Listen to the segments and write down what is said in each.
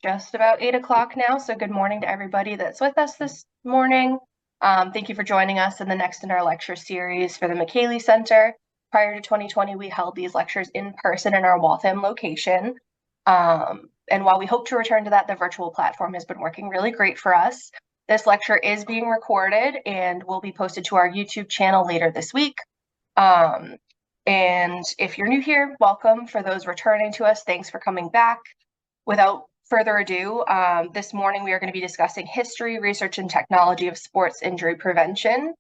just about 8 o'clock now, so good morning to everybody that's with us this morning. Thank you for joining us in the next in our lecture series for the Micheli Center. Prior to 2020, we held these lectures in person in our Waltham location. And while we hope to return to that, the virtual platform has been working really great for us. This lecture is being recorded and will be posted to our YouTube channel later this week. And if you're new here, welcome. For those returning to us, thanks for coming back. Without further ado, this morning we are going to be discussing history, research, and technology of sports injury prevention.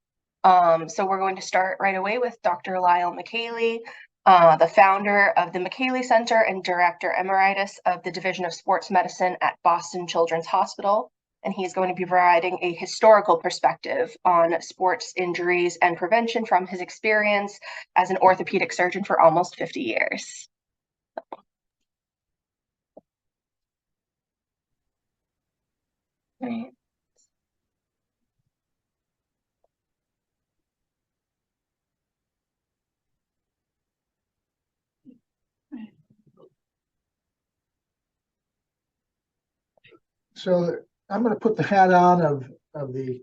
So we're going to start right away with Dr. Lyle Micheli, the founder of the Micheli Center and Director Emeritus of the Division of Sports Medicine at Boston Children's Hospital. And he's going to be providing a historical perspective on sports injuries and prevention from his experience as an orthopedic surgeon for almost 50 years. Right. So I'm going to put the hat on of the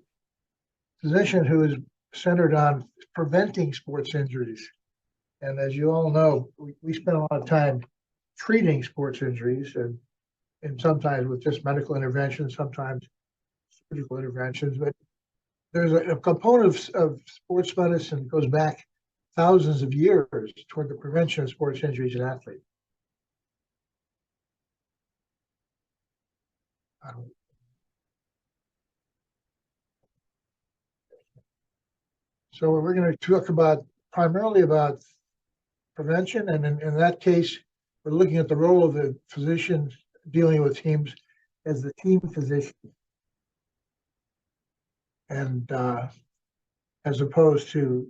physician who is centered on preventing sports injuries. And as you all know, we spend a lot of time treating sports injuries and sometimes with just medical interventions, sometimes surgical interventions. But there's a component of sports medicine that goes back thousands of years toward the prevention of sports injuries in athletes. So we're going to talk primarily about prevention, and in that case, we're looking at the role of the physician dealing with teams as the team physician, and as opposed to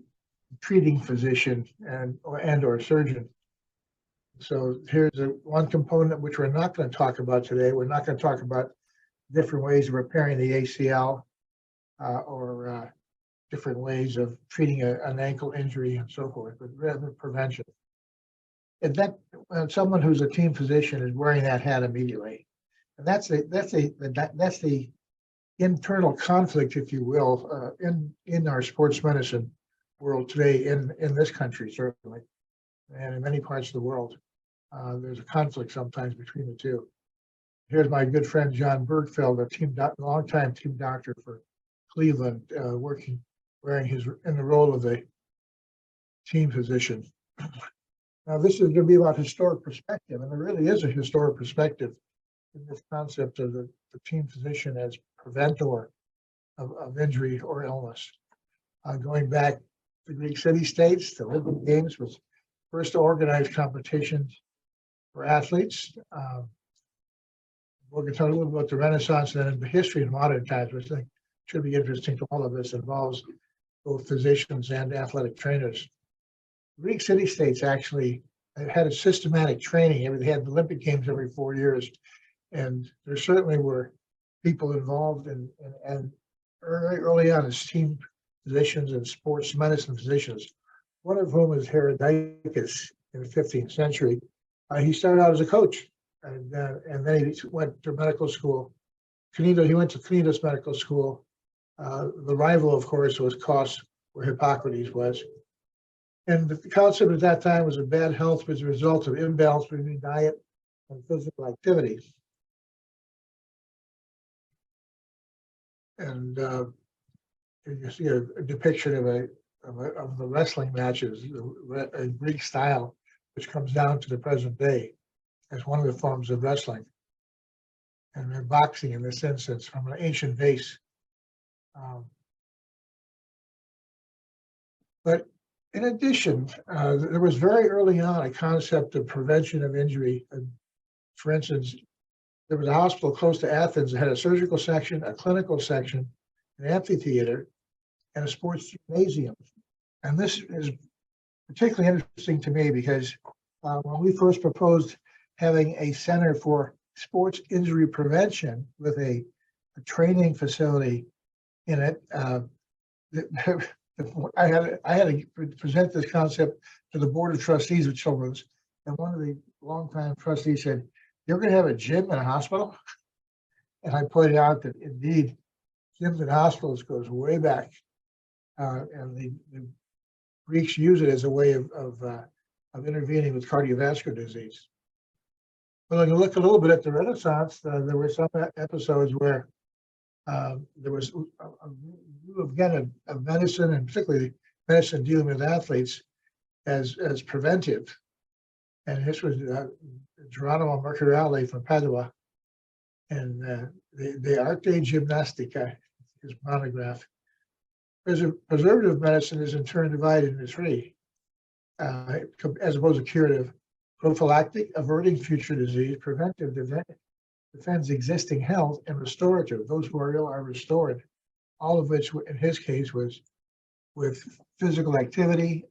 treating physician and or surgeon. So here's one component which we're not going to talk about today. We're not going to talk about different ways of repairing the ACL or different ways of treating an ankle injury and so forth, but rather prevention. And that someone who's a team physician is wearing that hat immediately, and that's the internal conflict, if you will, in our sports medicine world today, in this country certainly, and in many parts of the world. There's a conflict sometimes between the two. Here's my good friend John Bergfeld, a longtime team doctor for Cleveland, wearing in the role of a team physician. Now, this is going to be about historic perspective, and there really is a historic perspective in this concept of the team physician as preventer of injury or illness. Going back to Greek city-states, the Olympic Games was first organized competitions for athletes. We're going to talk a little about the Renaissance and then the history in modern times, which I think should be interesting to all of us. Involves both physicians and athletic trainers. Greek city-states actually had a systematic training. They had the Olympic Games every 4 years, and there certainly were people involved and early on as team physicians and sports medicine physicians. One of whom is Herodotus in the 15th century. He started out as a coach, and then he went to medical school. He went to Cnidos Medical School. The rival, of course, was Kos, where Hippocrates was. And the concept at that time was that bad health was a result of imbalance between diet and physical activity. And you see a depiction of the wrestling matches, a Greek style, which comes down to the present day as one of the forms of wrestling. And then boxing, in this instance, from an ancient base. But in addition, there was very early on a concept of prevention of injury. And for instance, there was a hospital close to Athens that had a surgical section, a clinical section, an amphitheater, and a sports gymnasium. And this is particularly interesting to me because when we first proposed having a center for sports injury prevention with a training facility in it, I had to present this concept to the board of trustees of Children's, and one of the longtime trustees said, you're going to have a gym in a hospital? And I pointed out that indeed, gyms and hospitals goes way back. And the Greeks use it as a way of intervening with cardiovascular disease. But when you look a little bit at the Renaissance, there were some episodes where there was a view again of medicine, and particularly medicine dealing with athletes as preventive. And this was Geronimo Mercuriale from Padua, and the Arte Gymnastica, his monograph. Preservative medicine is in turn divided into three, as opposed to curative: prophylactic, averting future disease; preventive, defends existing health; and restorative, those who are ill are restored. All of which, in his case, was with physical activity,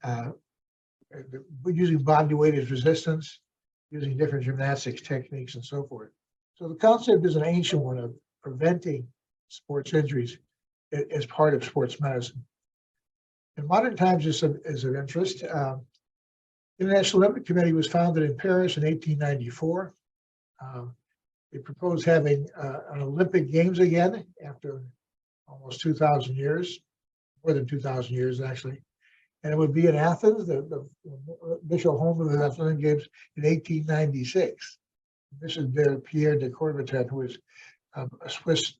using body weight as resistance, using different gymnastics techniques, and so forth. So the concept is an ancient one of preventing sports injuries as part of sports medicine. In modern times, is of interest. International Olympic Committee was founded in Paris in 1894. They proposed having an Olympic Games again after almost 2,000 years, more than 2,000 years actually. And it would be in Athens, the initial home of the Olympic Games, in 1896. This is Pierre de Coubertin, who is a Swiss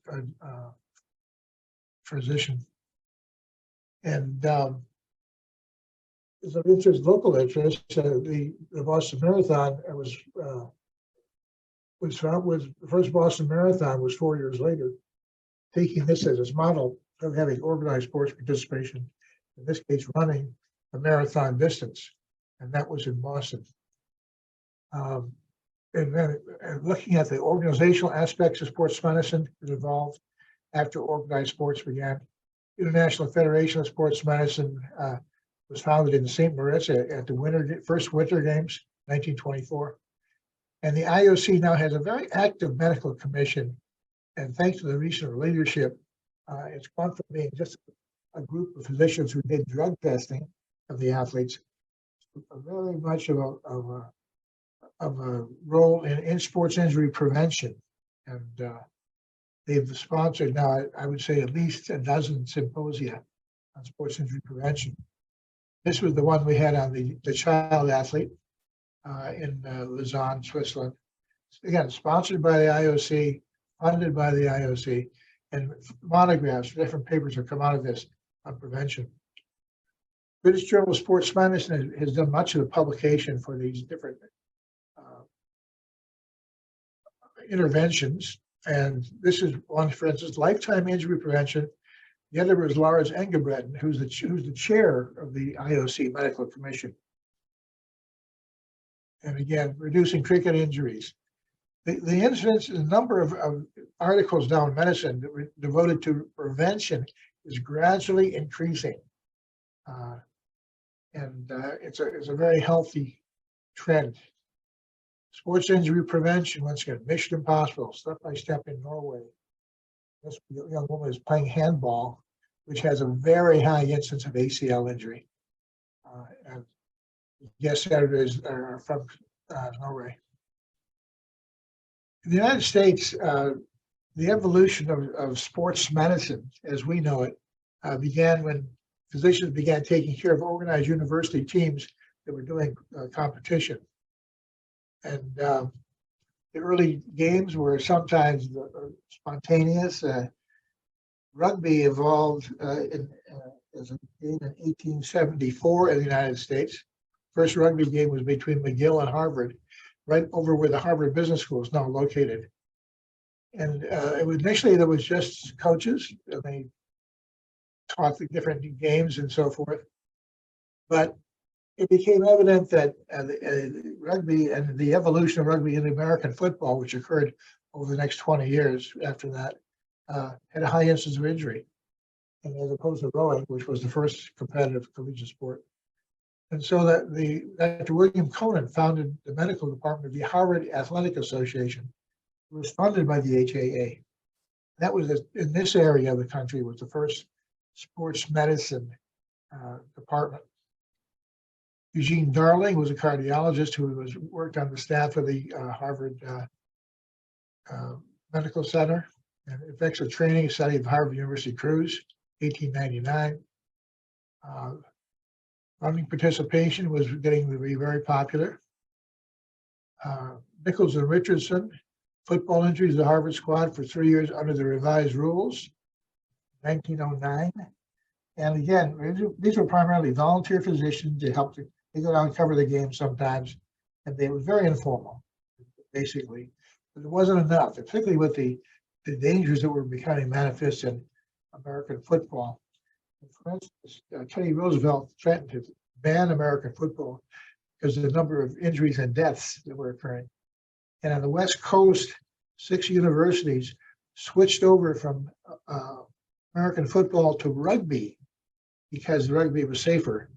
physician. And it's of interest, local interest. The Boston Marathon the first Boston Marathon was 4 years later, taking this as its model of having organized sports participation, in this case running a marathon distance, and that was in Boston. And then looking at the organizational aspects of sports medicine that evolved after organized sports began. International Federation of Sports Medicine was founded in St. Moritz at the first Winter Games, 1924. And the IOC now has a very active medical commission. And thanks to the recent leadership, it's gone from being just a group of physicians who did drug testing of the athletes, very much of a role in sports injury prevention. And they've sponsored now, I would say, at least a dozen symposia on sports injury prevention. This was the one we had on the child athlete in Lausanne, Switzerland. Again, sponsored by the IOC, funded by the IOC, and monographs, different papers have come out of this on prevention. British Journal of Sports Medicine has done much of the publication for these different interventions. And this is one, for instance, lifetime injury prevention. The other was Lars Engebretsen, who's the chair of the IOC Medical Commission. And again, reducing cricket injuries. The incidence, the number of articles now in medicine that were devoted to prevention is gradually increasing. It's a very healthy trend. Sports injury prevention, once again, Mission Impossible, step by step in Norway. This young woman is playing handball, which has a very high incidence of ACL injury. And guest editors are from Norway. In the United States, the evolution of sports medicine, as we know it, began when physicians began taking care of organized university teams that were doing competition. And the early games were sometimes spontaneous. Rugby evolved as a game in 1874 in the United States. First rugby game was between McGill and Harvard, right over where the Harvard Business School is now located. And initially there was just coaches, and they taught the different games and so forth. But it became evident that rugby and the evolution of rugby into American football, which occurred over the next 20 years after that, had a high incidence of injury, and as opposed to rowing, which was the first competitive collegiate sport. And so that Dr. William Conan founded the medical department of the Harvard Athletic Association. It was funded by the HAA. That was in this area of the country was the first sports medicine department. Eugene Darling was a cardiologist who worked on the staff of the Harvard Medical Center and Infectious Training Study of Harvard University Crews, 1899. Running participation was getting to be very popular. Nichols and Richardson, football injuries of the Harvard squad for 3 years under the revised rules, 1909. And again, these were primarily volunteer physicians. They helped, they go down and cover the game sometimes, and they were very informal, basically. But it wasn't enough, particularly with the dangers that were becoming manifest in American football. For instance, Teddy Roosevelt threatened to ban American football because of the number of injuries and deaths that were occurring. And on the West Coast, 6 universities switched over from American football to rugby because rugby was safer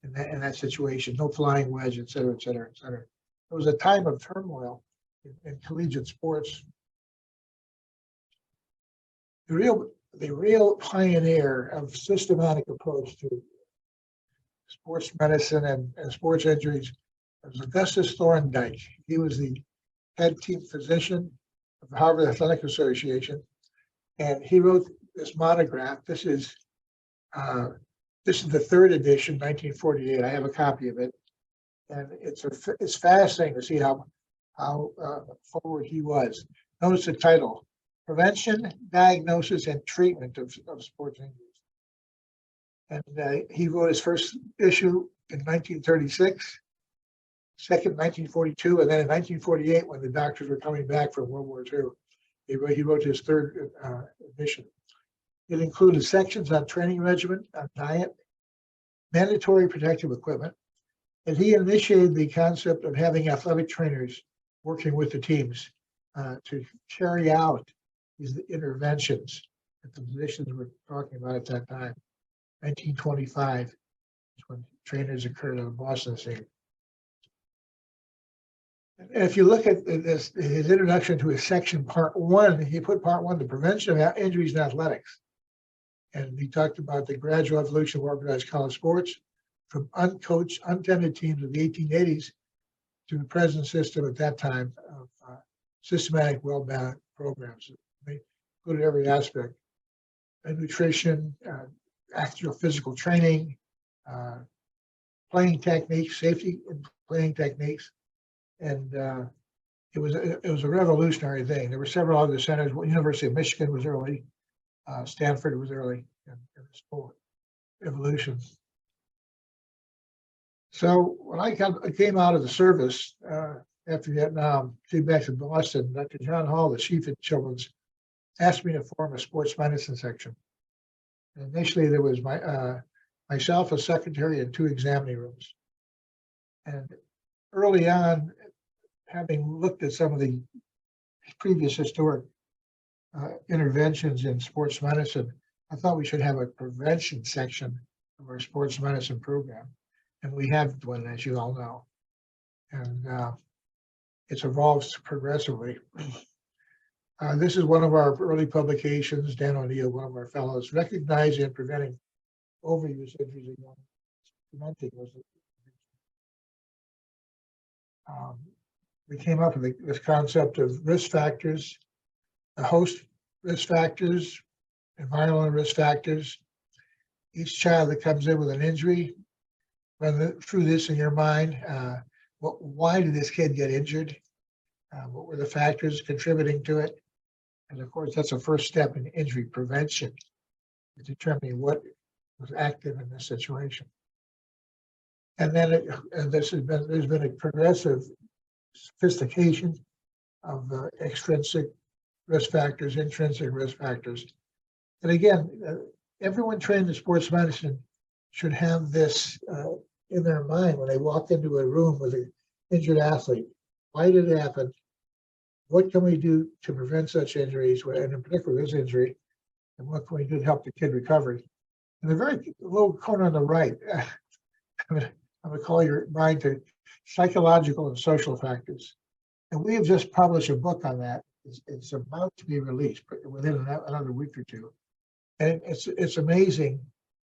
in that situation. No flying wedge, et cetera, et cetera, et cetera. It was a time of turmoil in collegiate sports. The real pioneer of systematic approach to sports medicine and sports injuries was Augustus Thorndike. He was the head team physician of the Harvard Athletic Association, and he wrote this monograph. This is the third edition, 1948. I have a copy of it, and it's fascinating to see how forward he was. Notice the title: Prevention, Diagnosis, and Treatment of Sports Injuries. And he wrote his first issue in 1936, second 1942, and then in 1948, when the doctors were coming back from World War II, he wrote his third edition. It included sections on training regimen, on diet, mandatory protective equipment, and he initiated the concept of having athletic trainers working with the teams to carry out these interventions that the physicians were talking about at that time. 1925 is when trainers occurred on the Boston scene. And if you look at this, his introduction to his section, part 1, he put part 1, the prevention of injuries in athletics. And he talked about the gradual evolution of organized college sports from uncoached, untended teams of the 1880s to the present system at that time of systematic, well-balanced programs. They included every aspect: nutrition, actual physical training, playing techniques, safety in playing techniques, and it was a revolutionary thing. There were several other centers. University of Michigan was early, Stanford was early in this whole evolution. So when I came out of the service after Vietnam, came back to Boston, Dr. John Hall, the chief of Children's, asked me to form a sports medicine section. And initially, there was myself, a secretary, and 2 examining rooms. And early on, having looked at some of the previous historic interventions in sports medicine, I thought we should have a prevention section of our sports medicine program. And we have one, as you all know. And it's evolved progressively. This is one of our early publications. Dan O'Neill, one of our fellows, recognizing and preventing overuse injuries in young preventing was we came up with this concept of risk factors, the host risk factors, environmental risk factors. Each child that comes in with an injury, run through this in your mind. Why did this kid get injured? What were the factors contributing to it? And of course, that's the first step in injury prevention, determining what was active in this situation. And then there's been a progressive sophistication of extrinsic risk factors, intrinsic risk factors. And again, everyone trained in sports medicine should have this in their mind when they walk into a room with an injured athlete. Why did it happen? What can we do to prevent such injuries, and in particular this injury, and what can we do to help the kid recovery? And the very little corner on the right, I'm going to call your mind to psychological and social factors. And we have just published a book on that. It's about to be released within another week or two. And it's amazing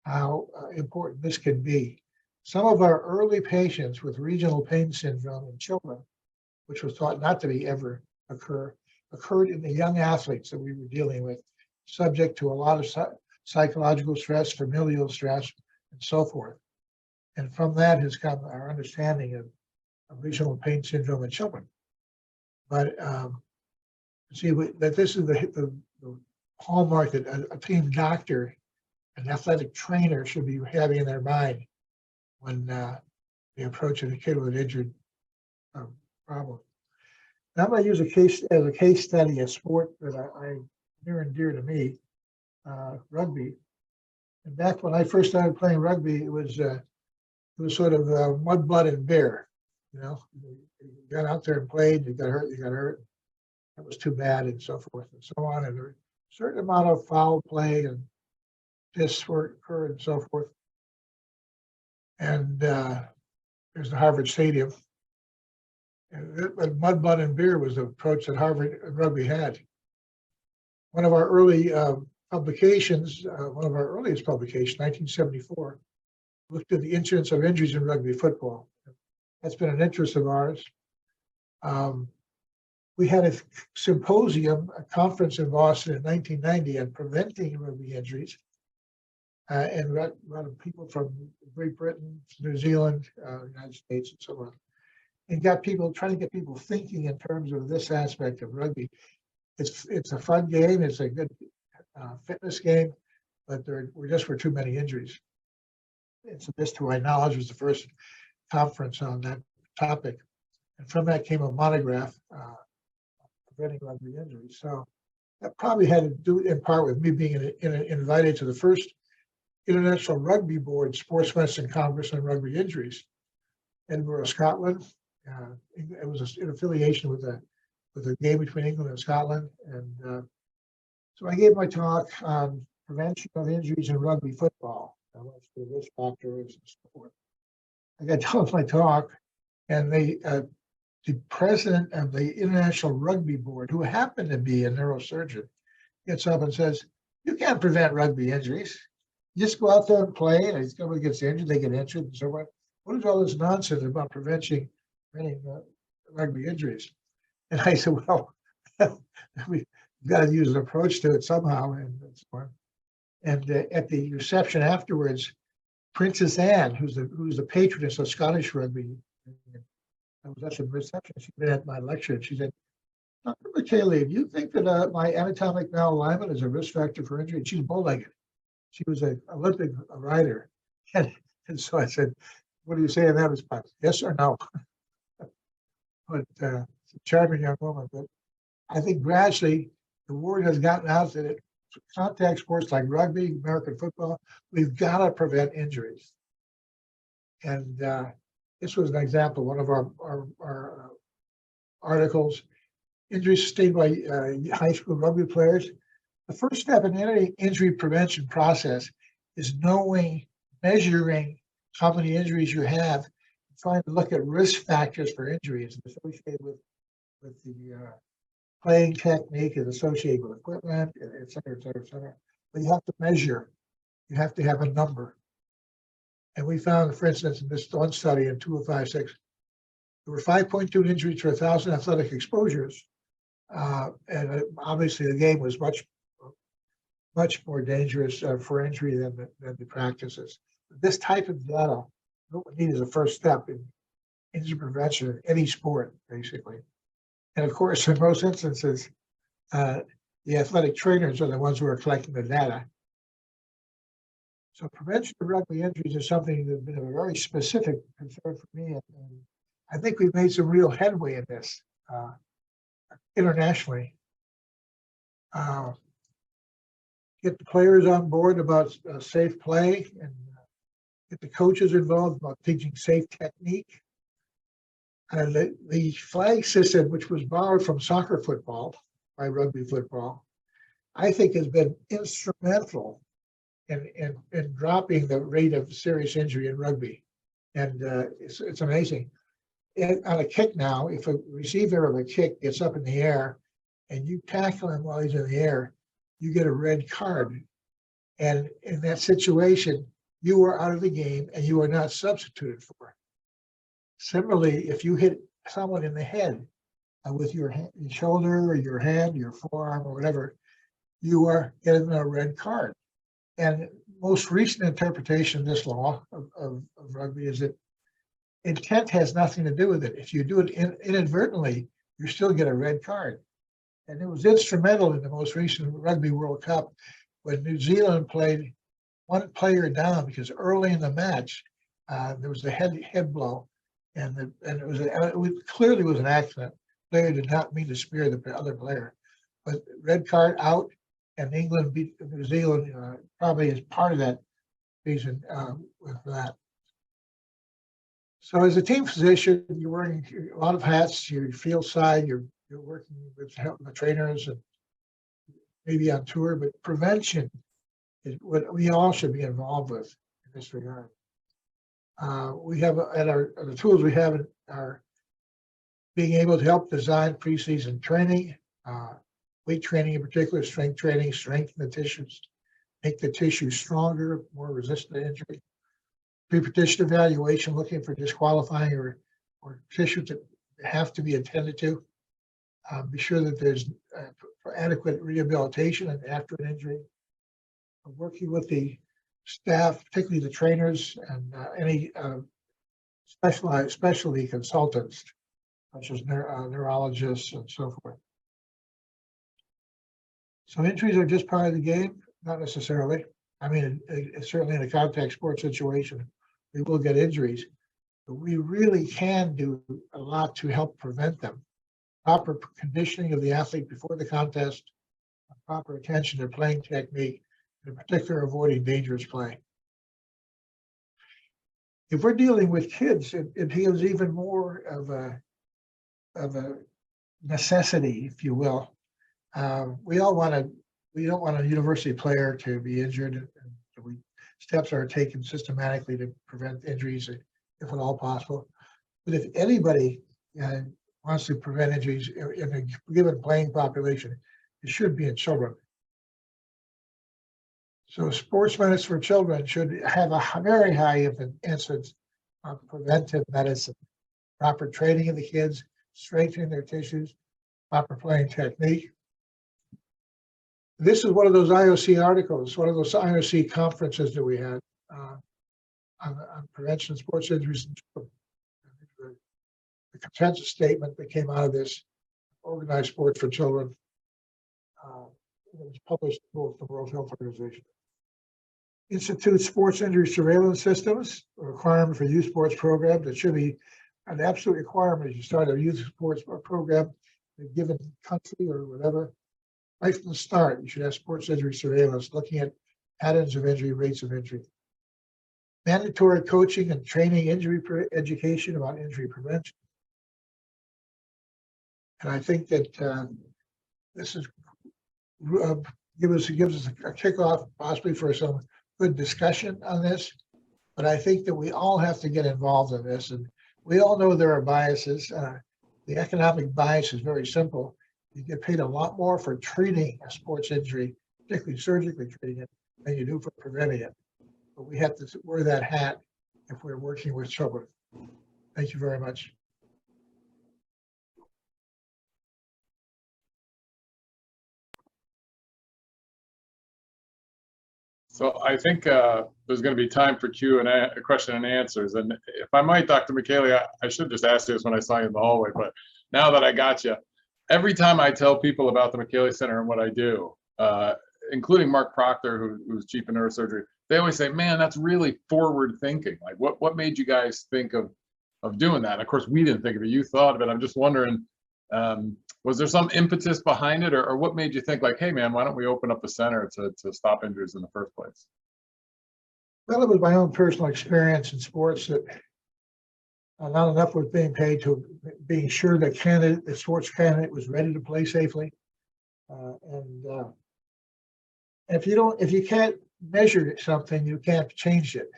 how important this can be. Some of our early patients with regional pain syndrome in children, which was thought not to be ever occur, occurred in the young athletes that we were dealing with, subject to a lot of psychological stress, familial stress, and so forth. And from that has come our understanding of regional pain syndrome in children. But see that this is the hallmark that a team doctor, an athletic trainer should be having in their mind when they approach a kid with an injured problem. Now I'm going to use a case study, a sport that I near and dear to me, rugby. And back when I first started playing rugby, it was sort of mud, blood, and bear. You know, you got out there and played. You got hurt. That was too bad, and so forth and so on. And there was a certain amount of foul play and this occurred and so forth. And there's the Harvard Stadium. And mud, blood, and beer was the approach that Harvard rugby had. One of our early publications, one of our earliest publications, 1974, looked at the incidence of injuries in rugby football. That's been an interest of ours. We had a symposium, a conference in Boston in 1990 on preventing rugby injuries. And a lot of people from Great Britain, New Zealand, United States, and so on. And trying to get people thinking in terms of this aspect of rugby. It's a fun game. It's a good fitness game, but there were too many injuries. And so this, to my knowledge, was the first conference on that topic. And from that came a monograph preventing rugby injuries. So that probably had to do in part with me being invited to the first International Rugby Board Sports Medicine Congress on Rugby Injuries, Edinburgh, Scotland. It was an affiliation with a game between England and Scotland. And so I gave my talk on prevention of injuries in rugby football. I went through risk factors and so forth. I got done with my talk, and the president of the International Rugby Board, who happened to be a neurosurgeon, gets up and says, "You can't prevent rugby injuries. You just go out there and play, and if somebody gets injured, they get injured, and so on. What is all this nonsense about preventing rugby injuries?" And I said, "Well, we've got to use an approach to it somehow." And so on. And at the reception afterwards, Princess Anne, who's the patroness of Scottish rugby, I was at the reception. She'd been at my lecture, and she said, "Dr. Micheli, do you think that my anatomic malalignment is a risk factor for injury?" And she's bow-legged. She was an Olympic rider. And so I said, "What do you say in that response? Yes or no?" But it's a charming young woman. But I think gradually the word has gotten out that contact sports like rugby, American football, we've got to prevent injuries. And this was an example, one of our articles, injuries sustained by high school rugby players. The first step in any injury prevention process is measuring how many injuries you have, trying to look at risk factors for injuries associated with the playing technique, is associated with equipment, et cetera, et cetera, et cetera. But you have to measure. You have to have a number. And we found, for instance, in this one study in 2056, there were 5.2 injuries per 1,000 athletic exposures. And obviously the game was much more dangerous for injury than the practices. This type of data, what we need is a first step in injury prevention in any sport, basically. And of course, in most instances, the athletic trainers are the ones who are collecting the data. So prevention of rugby injuries is something that's been a very specific concern for me. And I think we've made some real headway in this internationally. Get the players on board about safe play, and get the coaches involved about teaching safe technique. And the flag system, which was borrowed from soccer football by rugby football, I think has been instrumental in dropping the rate of serious injury in rugby. And it's amazing. On a kick now, if a receiver of a kick gets up in the air and you tackle him while he's in the air, you get a red card. And in that situation, you are out of the game and you are not substituted for. Similarly, if you hit someone in the head, with your shoulder or your hand, your forearm or whatever, you are getting a red card. And most recent interpretation of this law of rugby is that intent has nothing to do with it. If you do it inadvertently, you still get a red card. And it was instrumental in the most recent Rugby World Cup when New Zealand played one player down because early in the match there was a head blow, and it clearly was an accident. The player did not mean to spear the other player, but red card out, and England beat New Zealand probably as part of that reason with that. So as a team physician, you're wearing a lot of hats. You're field side. You're working with the trainers and maybe on tour, but prevention is what we all should be involved with in this regard. We have the tools we have are being able to help design preseason training, weight training in particular, strength training, strengthen the tissues, make the tissue stronger, more resistant to injury. Pre-petition evaluation, looking for disqualifying or tissues that have to be attended to. Be sure that there's adequate rehabilitation and after an injury. Working with the staff, particularly the trainers and any specialty consultants, such as neurologists and so forth. So injuries are just part of the game, not necessarily. I mean, certainly in a contact sports situation, we will get injuries, but we really can do a lot to help prevent them. Proper conditioning of the athlete before the contest, proper attention to playing technique, in particular avoiding dangerous play. If we're dealing with kids, it feels even more of a necessity, if you will. We don't want a university player to be injured, and steps are taken systematically to prevent injuries, if at all possible. But if anybody wants to prevent injuries in a given playing population, it should be in children. So sports medicine for children should have a very high incidence on preventive medicine, proper training of the kids, strengthening their tissues, proper playing technique. This is one of those IOC articles, one of those IOC conferences that we had on prevention of sports injuries. The consensus statement that came out of this, organized sports for children, it was published both the World Health Organization. Institute sports injury surveillance systems, a requirement for youth sports programs. It should be an absolute requirement as you start a youth sports program in a given country or whatever. Right from the start, you should have sports injury surveillance, looking at patterns of injury, rates of injury. Mandatory coaching and training, injury education about injury prevention. And I think that this is gives us a kickoff possibly for some good discussion on this. But I think that we all have to get involved in this, and we all know there are biases. The economic bias is very simple. You get paid a lot more for treating a sports injury, particularly surgically treating it, than you do for preventing it. But we have to wear that hat if we're working with children. Thank you very much. So I think there's going to be time for Q&A, question and answers. And if I might, Dr. Micheli, I should just ask you this when I saw you in the hallway, but now that I got you, every time I tell people about the Micheli Center and what I do, including Mark Proctor, who's chief of neurosurgery, they always say, man, that's really forward thinking. Like what made you guys think of doing that? And of course, we didn't think of it. You thought of it. I'm just wondering, was there some impetus behind it, or what made you think like, hey man, why don't we open up the center to stop injuries in the first place? Well, it was my own personal experience in sports that not enough was being paid to being sure that the sports candidate was ready to play safely. And if you can't measure something, you can't change it.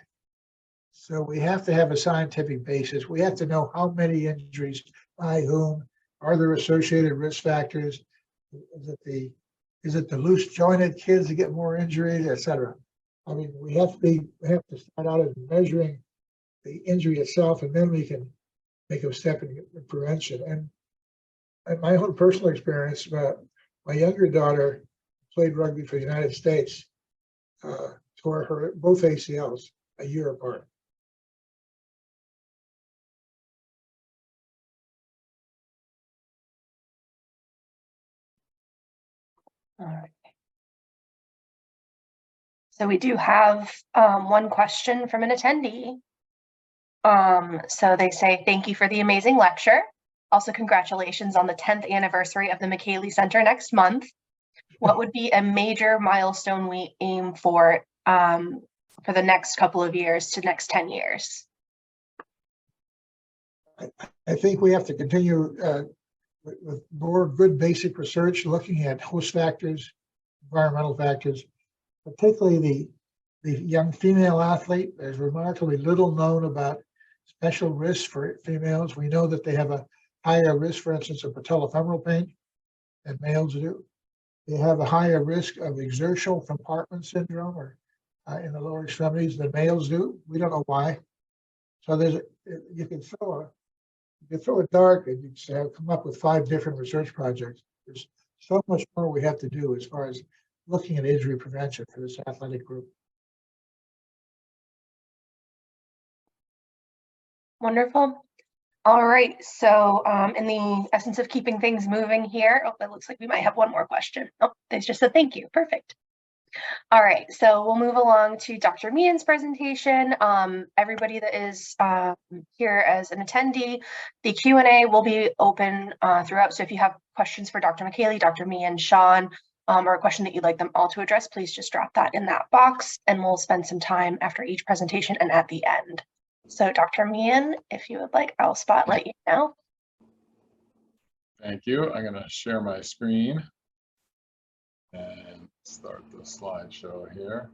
So we have to have a scientific basis. We have to know how many injuries, by whom, are there associated risk factors? Is it the loose jointed kids that get more injuries, et cetera? I mean, we have to start out as measuring the injury itself, and then we can make a step in prevention. And my own personal experience, my younger daughter played rugby for the United States, tore her both ACLs a year apart. All right. So we do have one question from an attendee. So they say, thank you for the amazing lecture. Also, congratulations on the 10th anniversary of the Micheli Center next month. What would be a major milestone we aim for the next couple of years to next 10 years? I think we have to continue with more good basic research, looking at host factors, environmental factors, particularly the young female athlete. There's remarkably little known about special risks for females. We know that they have a higher risk, for instance, of patellofemoral pain than males do. They have a higher risk of exertional compartment syndrome or in the lower extremities than males do. We don't know why. So you can throw a dart and you can come up with 5 different research projects. There's so much more we have to do as far as looking at injury prevention for this athletic group. Wonderful. All right, so in the essence of keeping things moving here, it looks like we might have one more question. Oh, they just said thank you. Perfect. All right, so we'll move along to Dr. Meehan's presentation. Everybody that is here as an attendee, the Q&A will be open throughout. So if you have questions for Dr. Micheli, Dr. Meehan, Shawn, or a question that you'd like them all to address, please just drop that in that box, and we'll spend some time after each presentation and at the end. So Dr. Meehan, if you would like, I'll spotlight you now. Thank you. I'm going to share my screen and start the slideshow here.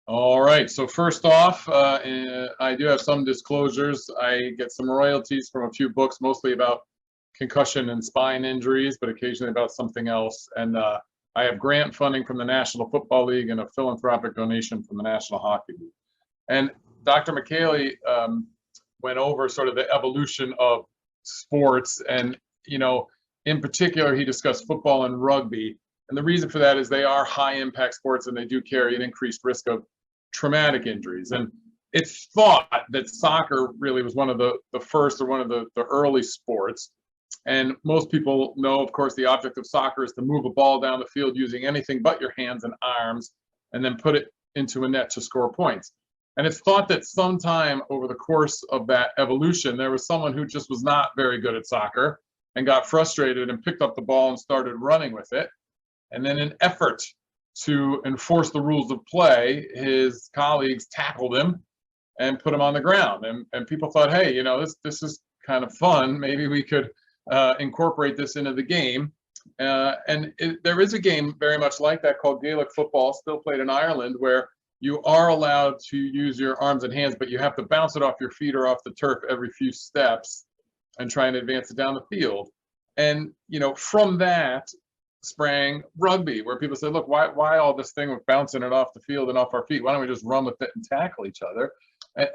All right, so first off, I do have some disclosures. I get some royalties from a few books, mostly about concussion and spine injuries, but occasionally about something else. And I have grant funding from the National Football League and a philanthropic donation from the National Hockey League. And Dr. Micheli went over sort of the evolution of sports, and in particular, he discussed football and rugby. And the reason for that is they are high impact sports and they do carry an increased risk of traumatic injuries. And it's thought that soccer really was one of the first, or one of the early sports. And most people know, of course, the object of soccer is to move a ball down the field using anything but your hands and arms, and then put it into a net to score points. And it's thought that sometime over the course of that evolution, there was someone who just was not very good at soccer and got frustrated and picked up the ball and started running with it. And then in an effort to enforce the rules of play, his colleagues tackled him and put him on the ground. And people thought, hey, this is kind of fun. Maybe we could incorporate this into the game. There is a game very much like that called Gaelic football, still played in Ireland, where you are allowed to use your arms and hands, but you have to bounce it off your feet or off the turf every few steps and try and advance it down the field. And from that sprang rugby, where people said, look, why all this thing with bouncing it off the field and off our feet? Why don't we just run with it and tackle each other?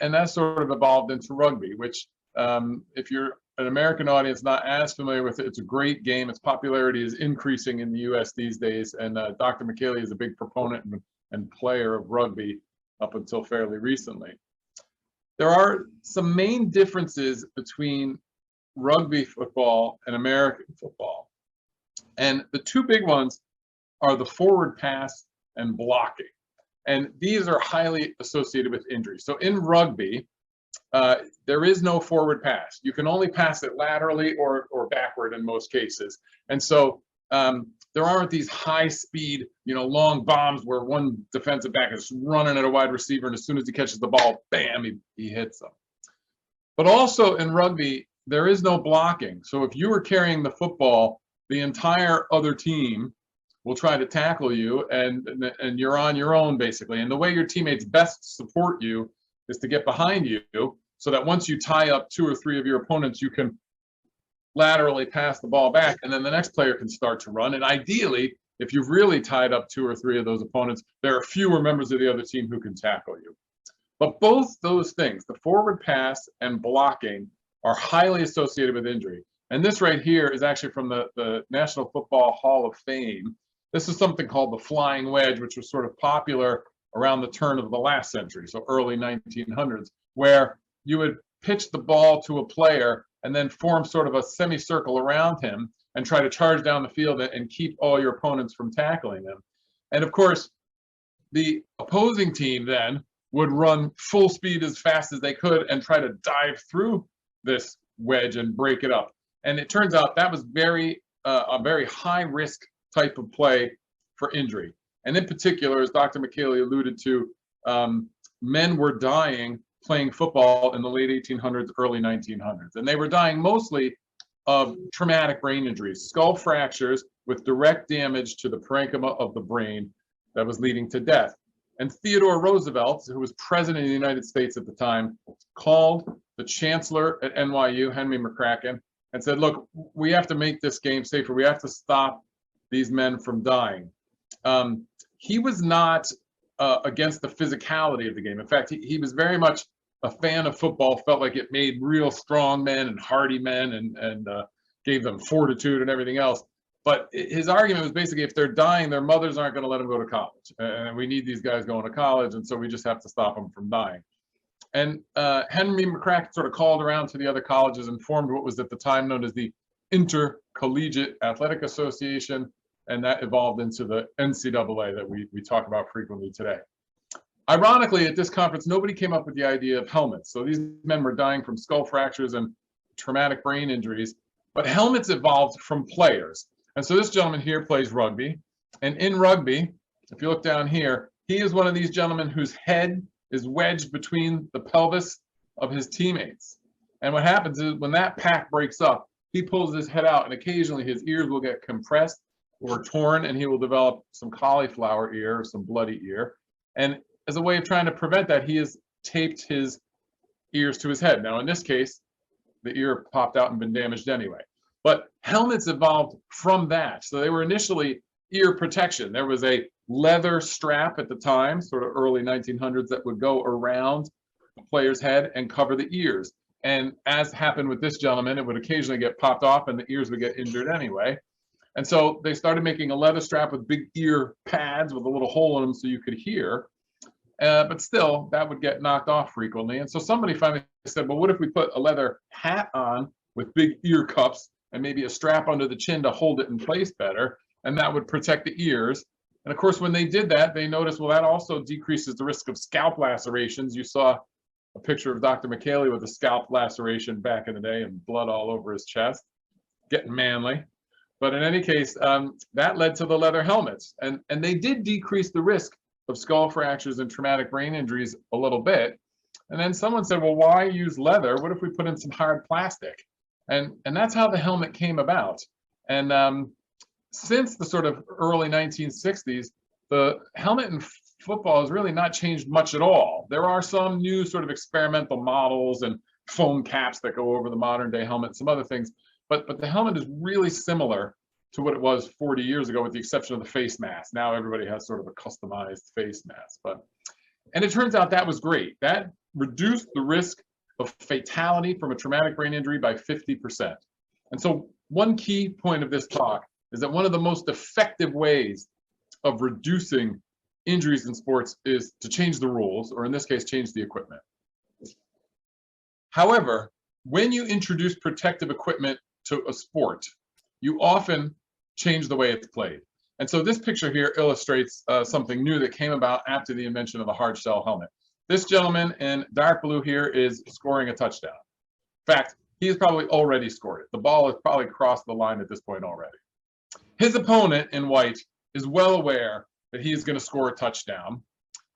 And that sort of evolved into rugby, which if you're an American audience not as familiar with it, it's a great game. Its popularity is increasing in the US these days, and Dr. Micheli is a big proponent and player of rugby up until fairly recently. There are some main differences between rugby football and American football. And the two big ones are the forward pass and blocking. And these are highly associated with injury. So in rugby, there is no forward pass. You can only pass it laterally or backward in most cases. And so there aren't these high speed, long bombs where one defensive back is running at a wide receiver, and as soon as he catches the ball, bam, he hits them. But also in rugby, there is no blocking. So if you were carrying the football, the entire other team will try to tackle you, and you're on your own, basically. And the way your teammates best support you is to get behind you, so that once you tie up 2 or 3 of your opponents, you can laterally pass the ball back, and then the next player can start to run. And ideally, if you've really tied up 2 or 3 of those opponents, there are fewer members of the other team who can tackle you. But both those things, the forward pass and blocking, are highly associated with injury. And this right here is actually from the National Football Hall of Fame. This is something called the flying wedge, which was sort of popular around the turn of the last century, so early 1900s, where you would pitch the ball to a player and then form sort of a semicircle around him and try to charge down the field and keep all your opponents from tackling him. And of course, the opposing team then would run full speed as fast as they could and try to dive through this wedge and break it up. And it turns out that was a very high risk type of play for injury. And in particular, as Dr. Micheli alluded to, men were dying playing football in the late 1800s, early 1900s. And they were dying mostly of traumatic brain injuries, skull fractures with direct damage to the parenchyma of the brain that was leading to death. And Theodore Roosevelt, who was president of the United States at the time, called the chancellor at NYU, Henry McCracken, and said, look, we have to make this game safer. We have to stop these men from dying. He was not against the physicality of the game. In fact, he was very much a fan of football, felt like it made real strong men and hardy men and gave them fortitude and everything else. But his argument was basically, if they're dying, their mothers aren't going to let them go to college. And we need these guys going to college, and so we just have to stop them from dying. And Henry McCracken sort of called around to the other colleges and formed what was at the time known as the Intercollegiate Athletic Association, and that evolved into the NCAA that we talk about frequently today. Ironically, at this conference, nobody came up with the idea of helmets. So these men were dying from skull fractures and traumatic brain injuries, but helmets evolved from players. And so this gentleman here plays rugby. And in rugby, if you look down here, he is one of these gentlemen whose head is wedged between the pelvis of his teammates. And what happens is when that pack breaks up, he pulls his head out, and occasionally his ears will get compressed or torn, and he will develop some cauliflower ear or some bloody ear. And as a way of trying to prevent that, he has taped his ears to his head. Now, in this case, the ear popped out and been damaged anyway. But helmets evolved from that. So they were initially ear protection. There was a leather strap at the time, sort of early 1900s, that would go around the player's head and cover the ears. And as happened with this gentleman, it would occasionally get popped off and the ears would get injured anyway. And so they started making a leather strap with big ear pads with a little hole in them so you could hear. But still, that would get knocked off frequently. And so somebody finally said, well, what if we put a leather hat on with big ear cups and maybe a strap under the chin to hold it in place better, and that would protect the ears. And of course, when they did that, they noticed, well, that also decreases the risk of scalp lacerations. You saw a picture of Dr. Micheli with a scalp laceration back in the day and blood all over his chest, getting manly. But in any case, that led to the leather helmets. And they did decrease the risk of skull fractures and traumatic brain injuries a little bit. And then someone said, well, why use leather? What if we put in some hard plastic? And that's how the helmet came about. And since the sort of early 1960s, the helmet in football has really not changed much at all. There are some new sort of experimental models and foam caps that go over the modern day helmet, some other things, but the helmet is really similar to what it was 40 years ago, with the exception of the face mask. Now everybody has sort of a customized face mask. And it turns out that was great. That reduced the risk of fatality from a traumatic brain injury by 50%. And so one key point of this talk is that one of the most effective ways of reducing injuries in sports is to change the rules, or in this case, change the equipment. However, when you introduce protective equipment to a sport, you often change the way it's played. And so this picture here illustrates something new that came about after the invention of the hard shell helmet. This gentleman in dark blue here is scoring a touchdown. In fact, he's probably already scored it. The ball has probably crossed the line at this point already. His opponent in white is well aware that he is going to score a touchdown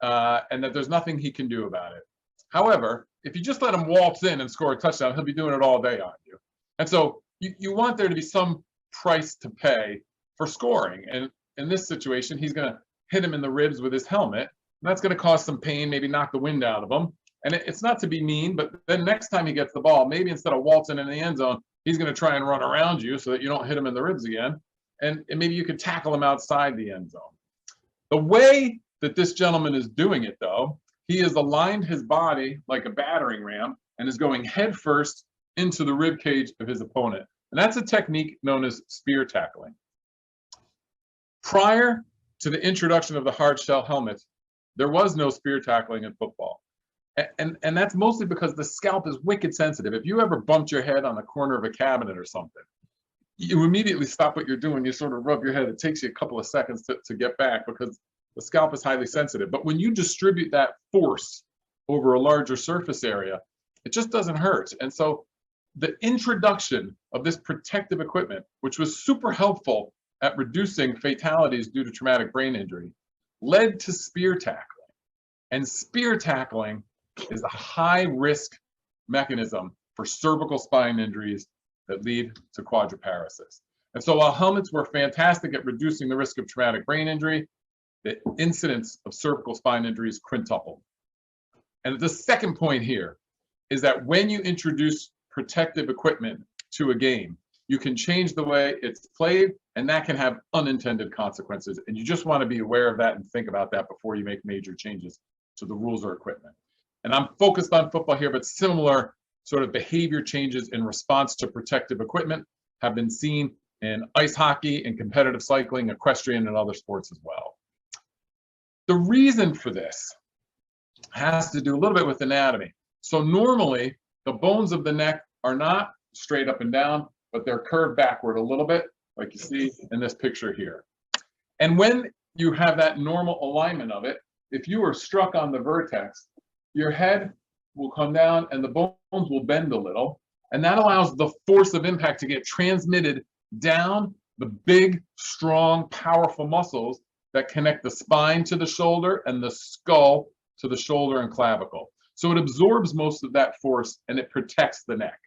and that there's nothing he can do about it. However, if you just let him waltz in and score a touchdown, he'll be doing it all day on you. And so you want there to be some price to pay for scoring. And in this situation, he's going to hit him in the ribs with his helmet. And that's going to cause some pain, maybe knock the wind out of him. And it's not to be mean, but then next time he gets the ball, maybe instead of waltzing in the end zone, he's going to try and run around you so that you don't hit him in the ribs again. And maybe you could tackle him outside the end zone. The way that this gentleman is doing it, though, he has aligned his body like a battering ram and is going head first into the rib cage of his opponent. And that's a technique known as spear tackling. Prior to the introduction of the hard shell helmet, there was no spear tackling in football. And that's mostly because the scalp is wicked sensitive. If you ever bumped your head on the corner of a cabinet or something, you immediately stop what you're doing. You sort of rub your head. It takes you a couple of seconds to get back because the scalp is highly sensitive. But when you distribute that force over a larger surface area, it just doesn't hurt. And so the introduction of this protective equipment, which was super helpful at reducing fatalities due to traumatic brain injury, led to spear tackling. And spear tackling is a high-risk mechanism for cervical spine injuries that lead to quadriparesis. And so while helmets were fantastic at reducing the risk of traumatic brain injury, the incidence of cervical spine injuries quintupled. And the second point here is that when you introduce protective equipment to a game, you can change the way it's played, and that can have unintended consequences. And you just want to be aware of that and think about that before you make major changes to the rules or equipment. And I'm focused on football here, but similar sort of behavior changes in response to protective equipment have been seen in ice hockey and competitive cycling, equestrian, and other sports as well. The reason for this has to do a little bit with anatomy. So normally, the bones of the neck are not straight up and down, but they're curved backward a little bit, like you see in this picture here. And when you have that normal alignment of it, if you are struck on the vertex, your head will come down and the bones will bend a little, and that allows the force of impact to get transmitted down the big, strong, powerful muscles that connect the spine to the shoulder and the skull to the shoulder and clavicle. So it absorbs most of that force and it protects the neck.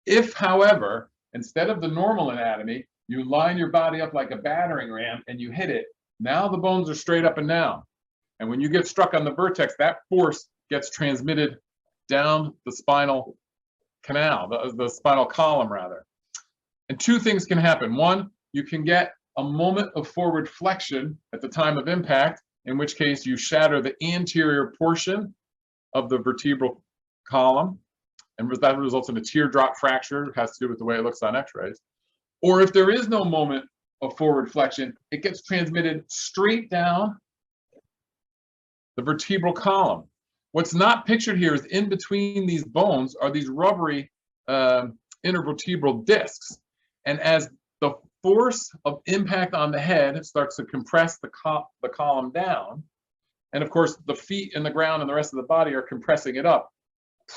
If, however, instead of the normal anatomy, you line your body up like a battering ram and you hit it, now the bones are straight up and down. And when you get struck on the vertex, that force gets transmitted down the spinal canal, the spinal column rather. And two things can happen. One, you can get a moment of forward flexion at the time of impact, in which case you shatter the anterior portion of the vertebral column, and that results in a teardrop fracture. It has to do with the way it looks on x-rays. Or if there is no moment of forward flexion, it gets transmitted straight down the vertebral column. What's not pictured here is in between these bones are these rubbery intervertebral discs. And as the force of impact on the head starts to compress the column down, and of course the feet and the ground and the rest of the body are compressing it up,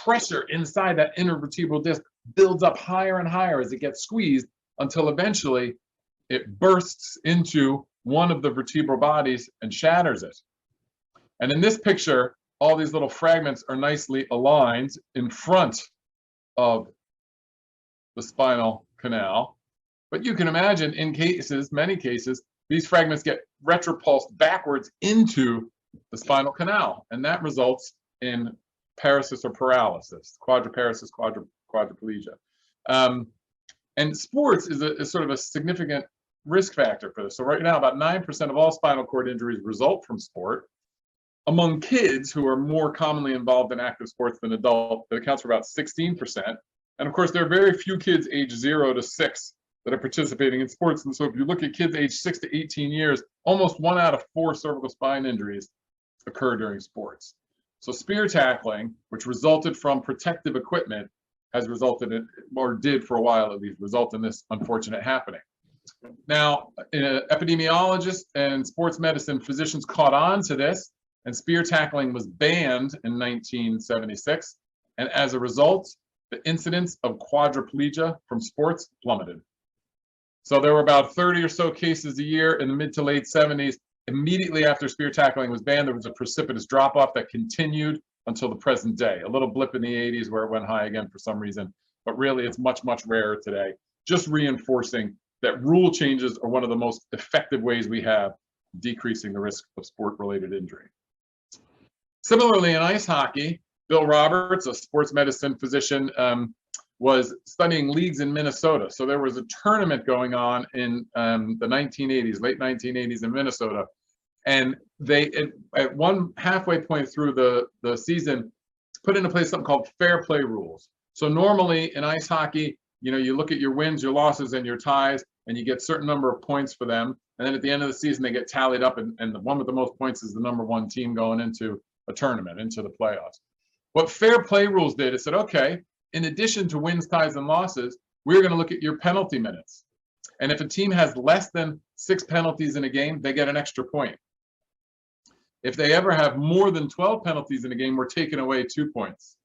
pressure inside that intervertebral disc builds up higher and higher as it gets squeezed until eventually it bursts into one of the vertebral bodies and shatters it. And in this picture, all these little fragments are nicely aligned in front of the spinal canal. But you can imagine in cases, many cases, these fragments get retropulsed backwards into the spinal canal, and that results in paresis or paralysis, quadriparesis, quadriplegia. And sports is sort of a significant risk factor for this. So right now, about 9% of all spinal cord injuries result from sport. Among kids who are more commonly involved in active sports than adults, it accounts for about 16%. And of course, there are very few kids age 0 to 6 that are participating in sports. And so if you look at kids age 6 to 18 years, almost 1 out of 4 cervical spine injuries occur during sports. So spear tackling, which resulted from protective equipment, has resulted in, or did for a while at least, result in this unfortunate happening. Now, epidemiologists and sports medicine physicians caught on to this, and spear tackling was banned in 1976. And as a result, the incidence of quadriplegia from sports plummeted. So there were about 30 or so cases a year in the mid to late 70s. Immediately after spear tackling was banned, there was a precipitous drop-off that continued until the present day. A little blip in the 80s where it went high again for some reason, but really it's much, much rarer today. Just reinforcing that rule changes are one of the most effective ways we have decreasing the risk of sport-related injury. Similarly, in ice hockey, Bill Roberts, a sports medicine physician, was studying leagues in Minnesota. So there was a tournament going on in the 1980s, late 1980s in Minnesota. And they, at one halfway point through the season, put into place something called fair play rules. So normally in ice hockey, you know, you look at your wins, your losses, and your ties, and you get a certain number of points for them. And then at the end of the season, they get tallied up, and the one with the most points is the #1 team going into a tournament, into the playoffs. What fair play rules did is said, okay, in addition to wins, ties, and losses, we're going to look at your penalty minutes. And if a team has less than 6 penalties in a game, they get an extra point. If they ever have more than 12 penalties in a game, we're taking away 2 points.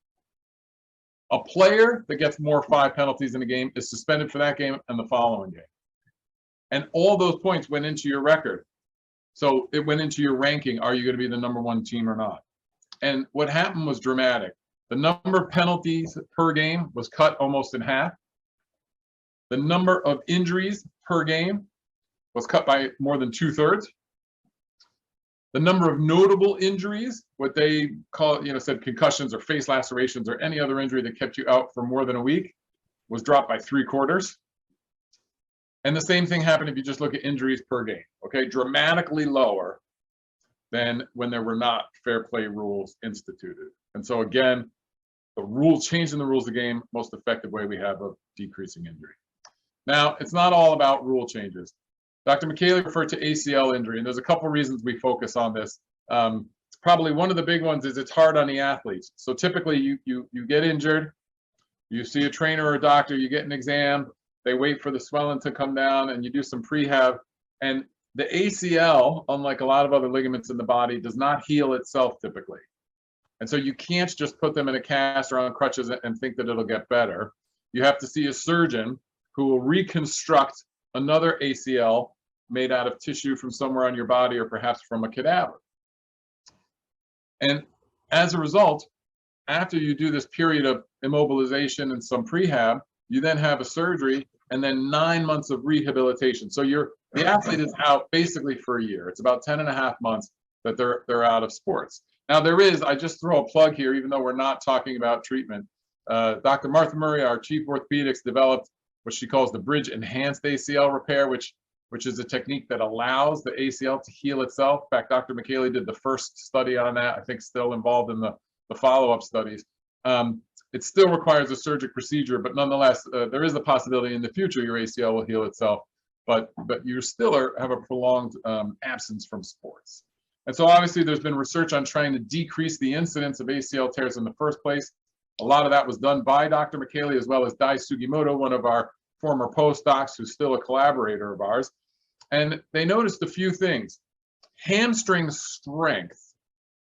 A player that gets more 5 penalties in a game is suspended for that game and the following game. And all those points went into your record. So it went into your ranking. Are you going to be the #1 team or not? And what happened was dramatic. The number of penalties per game was cut almost in half. The number of injuries per game was cut by more than 2/3. The number of notable injuries, what they call, said concussions or face lacerations or any other injury that kept you out for more than a week, was dropped by 3/4. And the same thing happened if you just look at injuries per game, okay? Dramatically lower than when there were not fair play rules instituted. And so again, the rules, changing the rules of the game, most effective way we have of decreasing injury. Now, it's not all about rule changes. Dr. Micheli referred to ACL injury, and there's a couple reasons we focus on this. Probably one of the big ones is it's hard on the athletes. So typically you get injured, you see a trainer or a doctor, you get an exam, they wait for the swelling to come down, and you do some prehab. And the ACL, unlike a lot of other ligaments in the body, does not heal itself typically. And so you can't just put them in a cast or on crutches and think that it'll get better. You have to see a surgeon who will reconstruct another ACL made out of tissue from somewhere on your body or perhaps from a cadaver. And as a result, after you do this period of immobilization and some prehab, you then have a surgery and then 9 months of rehabilitation. So the athlete is out basically for a year. It's about 10.5 months that they're out of sports. Now I just throw a plug here, even though we're not talking about treatment. Dr. Martha Murray, our chief orthopedics, developed what she calls the bridge enhanced ACL repair, which is a technique that allows the ACL to heal itself. In fact, Dr. Micheli did the first study on that, I think still involved in the follow-up studies. It still requires a surgical procedure, but nonetheless, there is a possibility in the future your ACL will heal itself, but you still have a prolonged absence from sports. And so obviously there's been research on trying to decrease the incidence of ACL tears in the first place. A lot of that was done by Dr. Micheli as well as Dai Sugimoto, one of our former postdocs who's still a collaborator of ours. And they noticed a few things. Hamstring strength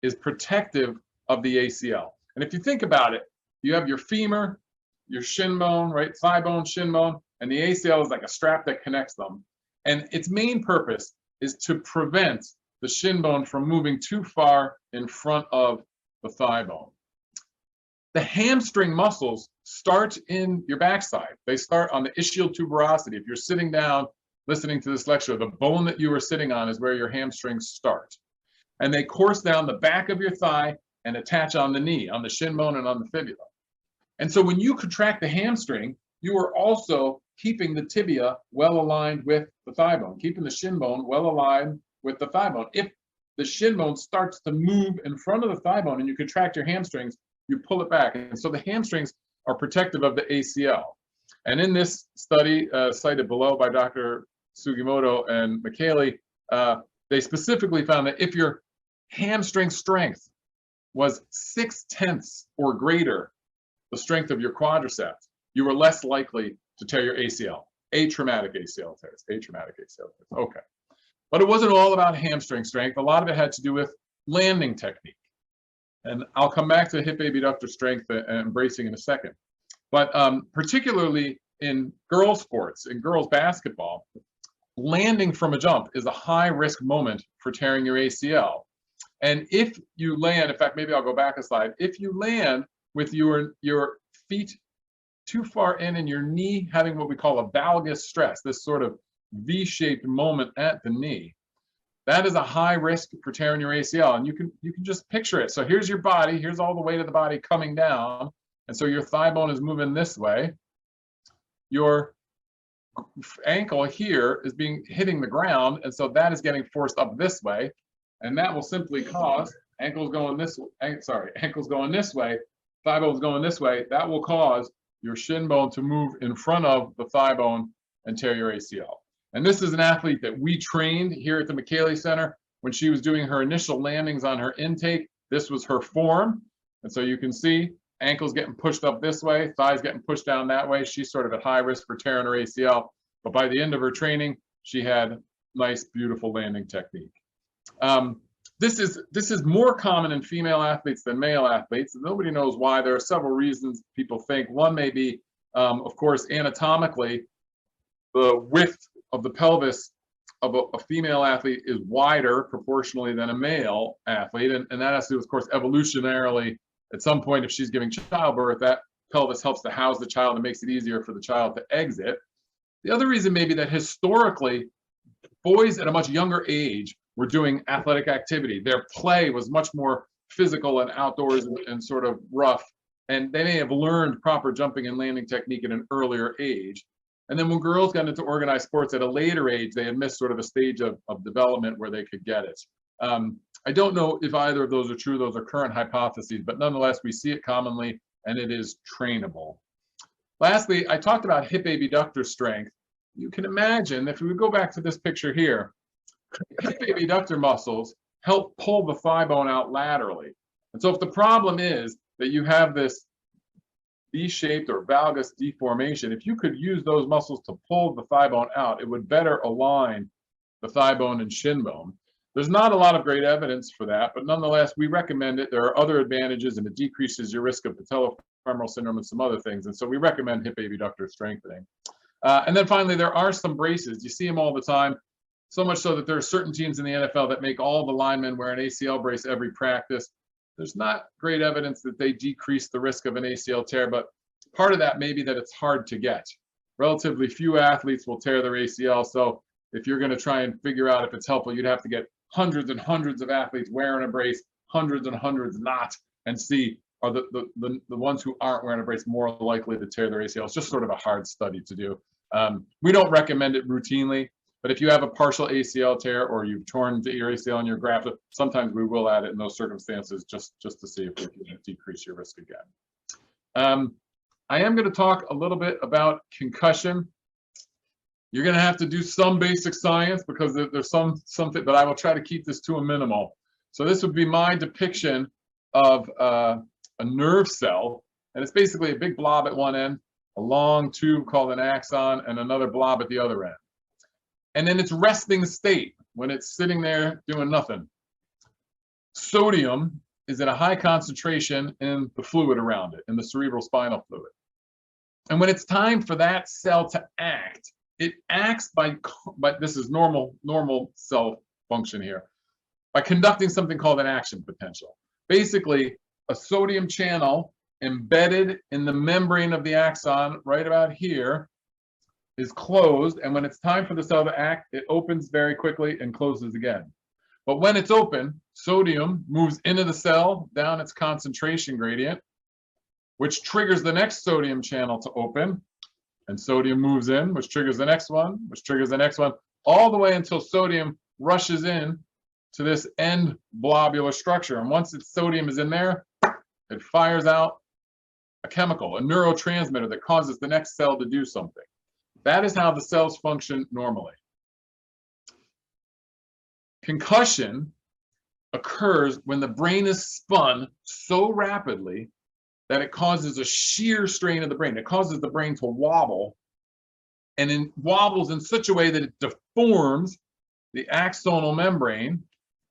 is protective of the ACL. And if you think about it, you have your femur, your shin bone, right? Thigh bone, shin bone, and the ACL is like a strap that connects them. And its main purpose is to prevent the shin bone from moving too far in front of the thigh bone. The hamstring muscles start in your backside. They start on the ischial tuberosity. If you're sitting down listening to this lecture, the bone that you are sitting on is where your hamstrings start. And they course down the back of your thigh and attach on the knee, on the shin bone and on the fibula. And so when you contract the hamstring, you are also keeping the tibia well aligned with the thigh bone, keeping the shin bone well aligned with the thigh bone. If the shin bone starts to move in front of the thigh bone and you contract your hamstrings, you pull it back. And so the hamstrings are protective of the ACL. And in this study cited below by Dr. Sugimoto and Micheli, they specifically found that if your hamstring strength was 6/10 or greater the strength of your quadriceps, you were less likely to tear your ACL. Atraumatic ACL tears, atraumatic ACL tears. Okay. But it wasn't all about hamstring strength. A lot of it had to do with landing technique. And I'll come back to hip abductor strength and bracing in a second. But particularly in girls' sports, in girls' basketball, landing from a jump is a high-risk moment for tearing your ACL. And if you land, in fact, maybe I'll go back a slide. If you land with your feet too far in and your knee having what we call a valgus stress, this sort of V-shaped moment at the knee, that is a high risk for tearing your ACL. And you can just picture it. So here's your body, here's all the weight of the body coming down. And so your thigh bone is moving this way. Your ankle here is hitting the ground. And so that is getting forced up this way. And that will simply cause ankles going this way, thigh bone's going this way, that will cause your shin bone to move in front of the thigh bone and tear your ACL. And this is an athlete that we trained here at the Micheli Center when she was doing her initial landings on her intake. This was her form. And so you can see ankles getting pushed up this way, thighs getting pushed down that way. She's sort of at high risk for tearing her ACL. But by the end of her training, she had nice, beautiful landing technique. This is more common in female athletes than male athletes. Nobody knows why. There are several reasons people think. One may be, of course, anatomically, the width of the pelvis of a female athlete is wider proportionally than a male athlete. And that has to do, of course, evolutionarily. At some point, if she's giving childbirth, that pelvis helps to house the child and makes it easier for the child to exit. The other reason may be that historically, boys at a much younger age were doing athletic activity. Their play was much more physical and outdoors and sort of rough. And they may have learned proper jumping and landing technique at an earlier age. And then when girls got into organized sports at a later age, they had missed sort of a stage of development where they could get it. I don't know if either of those are true. Those are current hypotheses, but nonetheless, we see it commonly and it is trainable. Lastly, I talked about hip abductor strength. You can imagine if we go back to this picture here, hip abductor muscles help pull the thigh bone out laterally. And so if the problem is that you have this V-shaped or valgus deformation, if you could use those muscles to pull the thigh bone out, it would better align the thigh bone and shin bone. There's not a lot of great evidence for that, but nonetheless, we recommend it. There are other advantages, and it decreases your risk of patellofemoral syndrome and some other things. And so we recommend hip abductor strengthening. And then finally, there are some braces. You see them all the time. So much so that there are certain teams in the NFL that make all the linemen wear an ACL brace every practice. There's not great evidence that they decrease the risk of an ACL tear, but part of that may be that it's hard to get. Relatively few athletes will tear their ACL, so if you're going to try and figure out if it's helpful, you'd have to get hundreds and hundreds of athletes wearing a brace, hundreds and hundreds not, and see are the ones who aren't wearing a brace more likely to tear their ACL. It's just sort of a hard study to do. We don't recommend it routinely. But if you have a partial ACL tear or you've torn your ACL and you're grafted, sometimes we will add it in those circumstances just to see if we can decrease your risk again. I am going to talk a little bit about concussion. You're going to have to do some basic science because there's something, but I will try to keep this to a minimal. So this would be my depiction of a nerve cell, and it's basically a big blob at one end, a long tube called an axon, and another blob at the other end. And then its resting state, when it's sitting there doing nothing. Sodium is at a high concentration in the fluid around it, in the cerebral spinal fluid. And when it's time for that cell to act, it acts by this is normal cell function here, by conducting something called an action potential. Basically, a sodium channel embedded in the membrane of the axon right about here is closed, and when it's time for the cell to act, it opens very quickly and closes again. But when it's open, sodium moves into the cell down its concentration gradient, which triggers the next sodium channel to open, and sodium moves in, which triggers the next one, which triggers the next one, all the way until sodium rushes in to this end blobular structure. And once its sodium is in there, it fires out a chemical, a neurotransmitter that causes the next cell to do something. That is how the cells function normally. Concussion occurs when the brain is spun so rapidly that it causes a shear strain of the brain. It causes the brain to wobble, and it wobbles in such a way that it deforms the axonal membrane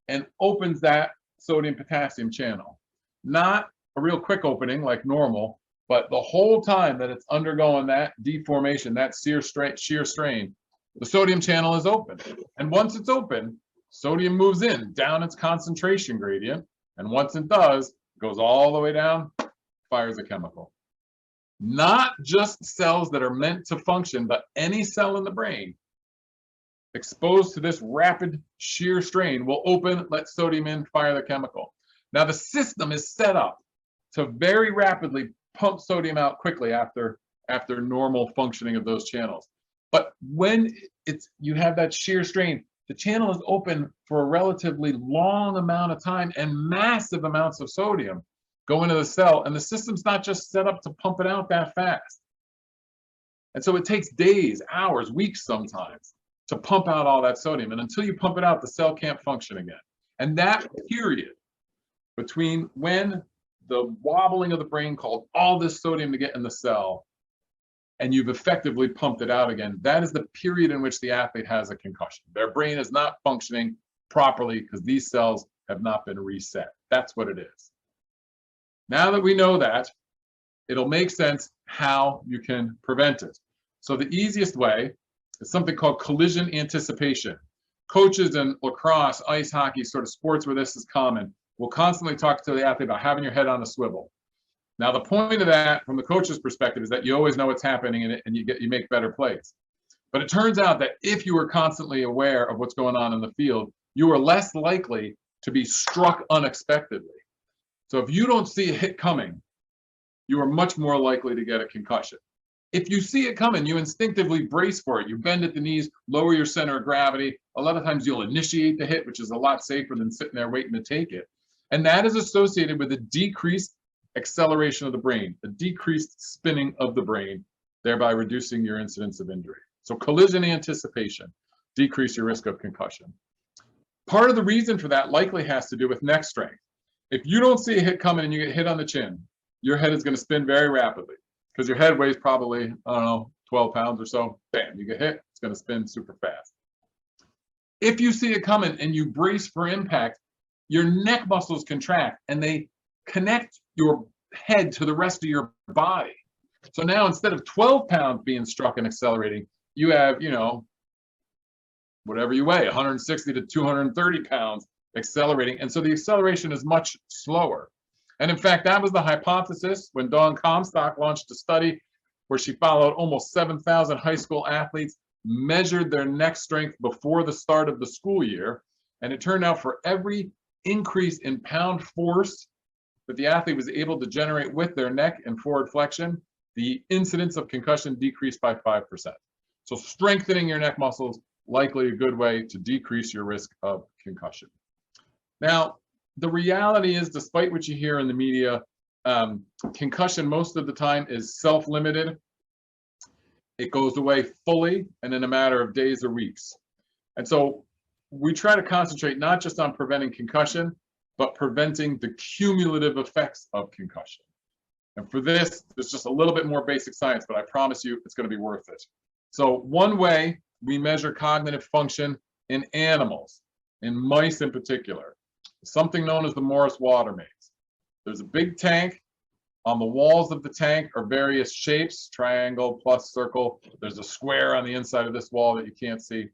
and opens that sodium-potassium channel. Not a real quick opening like normal, but the whole time that it's undergoing that deformation, that shear strain, the sodium channel is open. And once it's open, sodium moves in down its concentration gradient. And once it does, it goes all the way down, fires a chemical. Not just cells that are meant to function, but any cell in the brain exposed to this rapid shear strain will open, let sodium in, fire the chemical. Now the system is set up to very rapidly pump sodium out quickly after normal functioning of those channels. But when you have that shear strain, the channel is open for a relatively long amount of time and massive amounts of sodium. go into the cell, and the system's not just set up to pump it out that fast. And so it takes days, hours, weeks sometimes to pump out all that sodium. And until you pump it out, the cell can't function again. And that period between when the wobbling of the brain called all this sodium to get in the cell and you've effectively pumped it out again, that is the period in which the athlete has a concussion. Their brain is not functioning properly because these cells have not been reset. That's what it is. Now that we know that, it'll make sense how you can prevent it. So the easiest way is something called collision anticipation. Coaches in lacrosse, ice hockey, sort of sports where this is common, will constantly talk to the athlete about having your head on a swivel. Now, the point of that, from the coach's perspective, is that you always know what's happening and you make better plays. But it turns out that if you are constantly aware of what's going on in the field, you are less likely to be struck unexpectedly. So if you don't see a hit coming, you are much more likely to get a concussion. If you see it coming, you instinctively brace for it. You bend at the knees, lower your center of gravity. A lot of times you'll initiate the hit, which is a lot safer than sitting there waiting to take it. And that is associated with a decreased acceleration of the brain, a decreased spinning of the brain, thereby reducing your incidence of injury. So collision anticipation, decrease your risk of concussion. Part of the reason for that likely has to do with neck strength. If you don't see a hit coming and you get hit on the chin, your head is going to spin very rapidly because your head weighs probably, I don't know, 12 pounds or so. Bam, you get hit, it's going to spin super fast. If you see it coming and you brace for impact, your neck muscles contract and they connect your head to the rest of your body. So now instead of 12 pounds being struck and accelerating, you have, whatever you weigh, 160 to 230 pounds accelerating. And so the acceleration is much slower. And in fact, that was the hypothesis when Dawn Comstock launched a study where she followed almost 7,000 high school athletes, measured their neck strength before the start of the school year. And it turned out for every increase in pound force that the athlete was able to generate with their neck and forward flexion, the incidence of concussion decreased by 5%. So strengthening your neck muscles, likely a good way to decrease your risk of concussion. Now, the reality is, despite what you hear in the media, concussion most of the time is self-limited. It goes away fully and in a matter of days or weeks. And so we try to concentrate not just on preventing concussion, but preventing the cumulative effects of concussion. And for this, there's just a little bit more basic science, but I promise you it's going to be worth it. So one way we measure cognitive function in animals, in mice in particular, is something known as the Morris water maze. There's a big tank. On the walls of the tank are various shapes, triangle plus circle. There's a square on the inside of this wall that you can't see.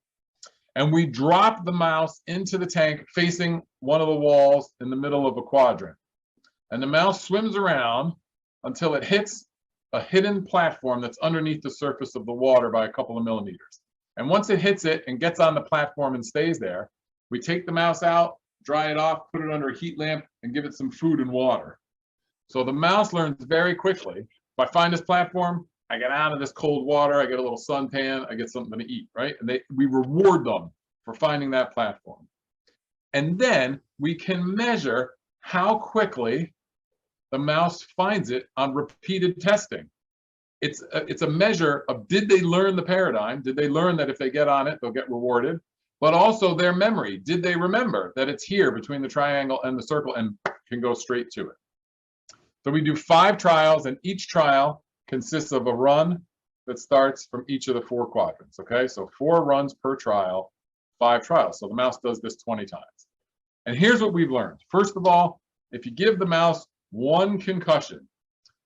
And we drop the mouse into the tank facing one of the walls in the middle of a quadrant. And the mouse swims around until it hits a hidden platform that's underneath the surface of the water by a couple of millimeters. And once it hits it and gets on the platform and stays there, we take the mouse out, dry it off, put it under a heat lamp, and give it some food and water. So the mouse learns very quickly, if I find this platform, I get out of this cold water, I get a little suntan, I get something to eat, right? And we reward them for finding that platform. And then we can measure how quickly the mouse finds it on repeated testing. It's a measure of, did they learn the paradigm? Did they learn that if they get on it, they'll get rewarded? But also their memory. Did they remember that it's here between the triangle and the circle and can go straight to it? So we do 5 trials, and each trial consists of a run that starts from each of the 4 quadrants, okay? So 4 runs per trial, 5 trials. So the mouse does this 20 times. And here's what we've learned. First of all, if you give the mouse 1 concussion,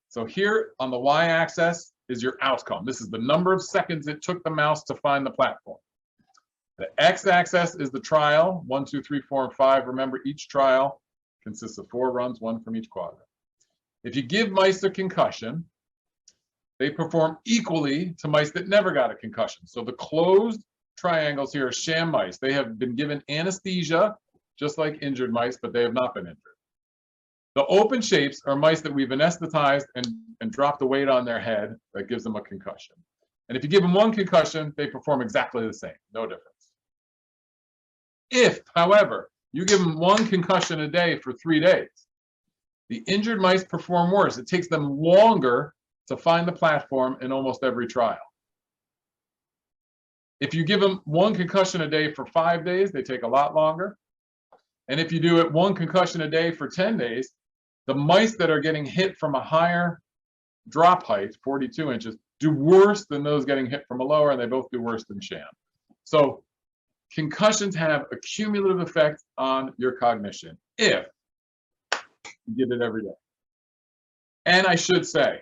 so here on the y-axis is your outcome. This is the number of seconds it took the mouse to find the platform. The x-axis is the trial, 1, 2, 3, 4, and 5. Remember, each trial consists of 4 runs, 1 from each quadrant. If you give mice a concussion, they perform equally to mice that never got a concussion. So the closed triangles here are sham mice. They have been given anesthesia, just like injured mice, but they have not been injured. The open shapes are mice that we've anesthetized and dropped the weight on their head that gives them a concussion. And if you give them 1 concussion, they perform exactly the same, no difference. If, however, you give them 1 concussion a day for 3 days, The injured mice perform worse. It takes them longer to find the platform in almost every trial. If you give them 1 concussion a day for 5 days, they take a lot longer. And if you do it 1 concussion a day for 10 days, the mice that are getting hit from a higher drop height, 42 inches, do worse than those getting hit from a lower, and they both do worse than sham. So concussions have a cumulative effect on your cognition if you get it every day. And I should say,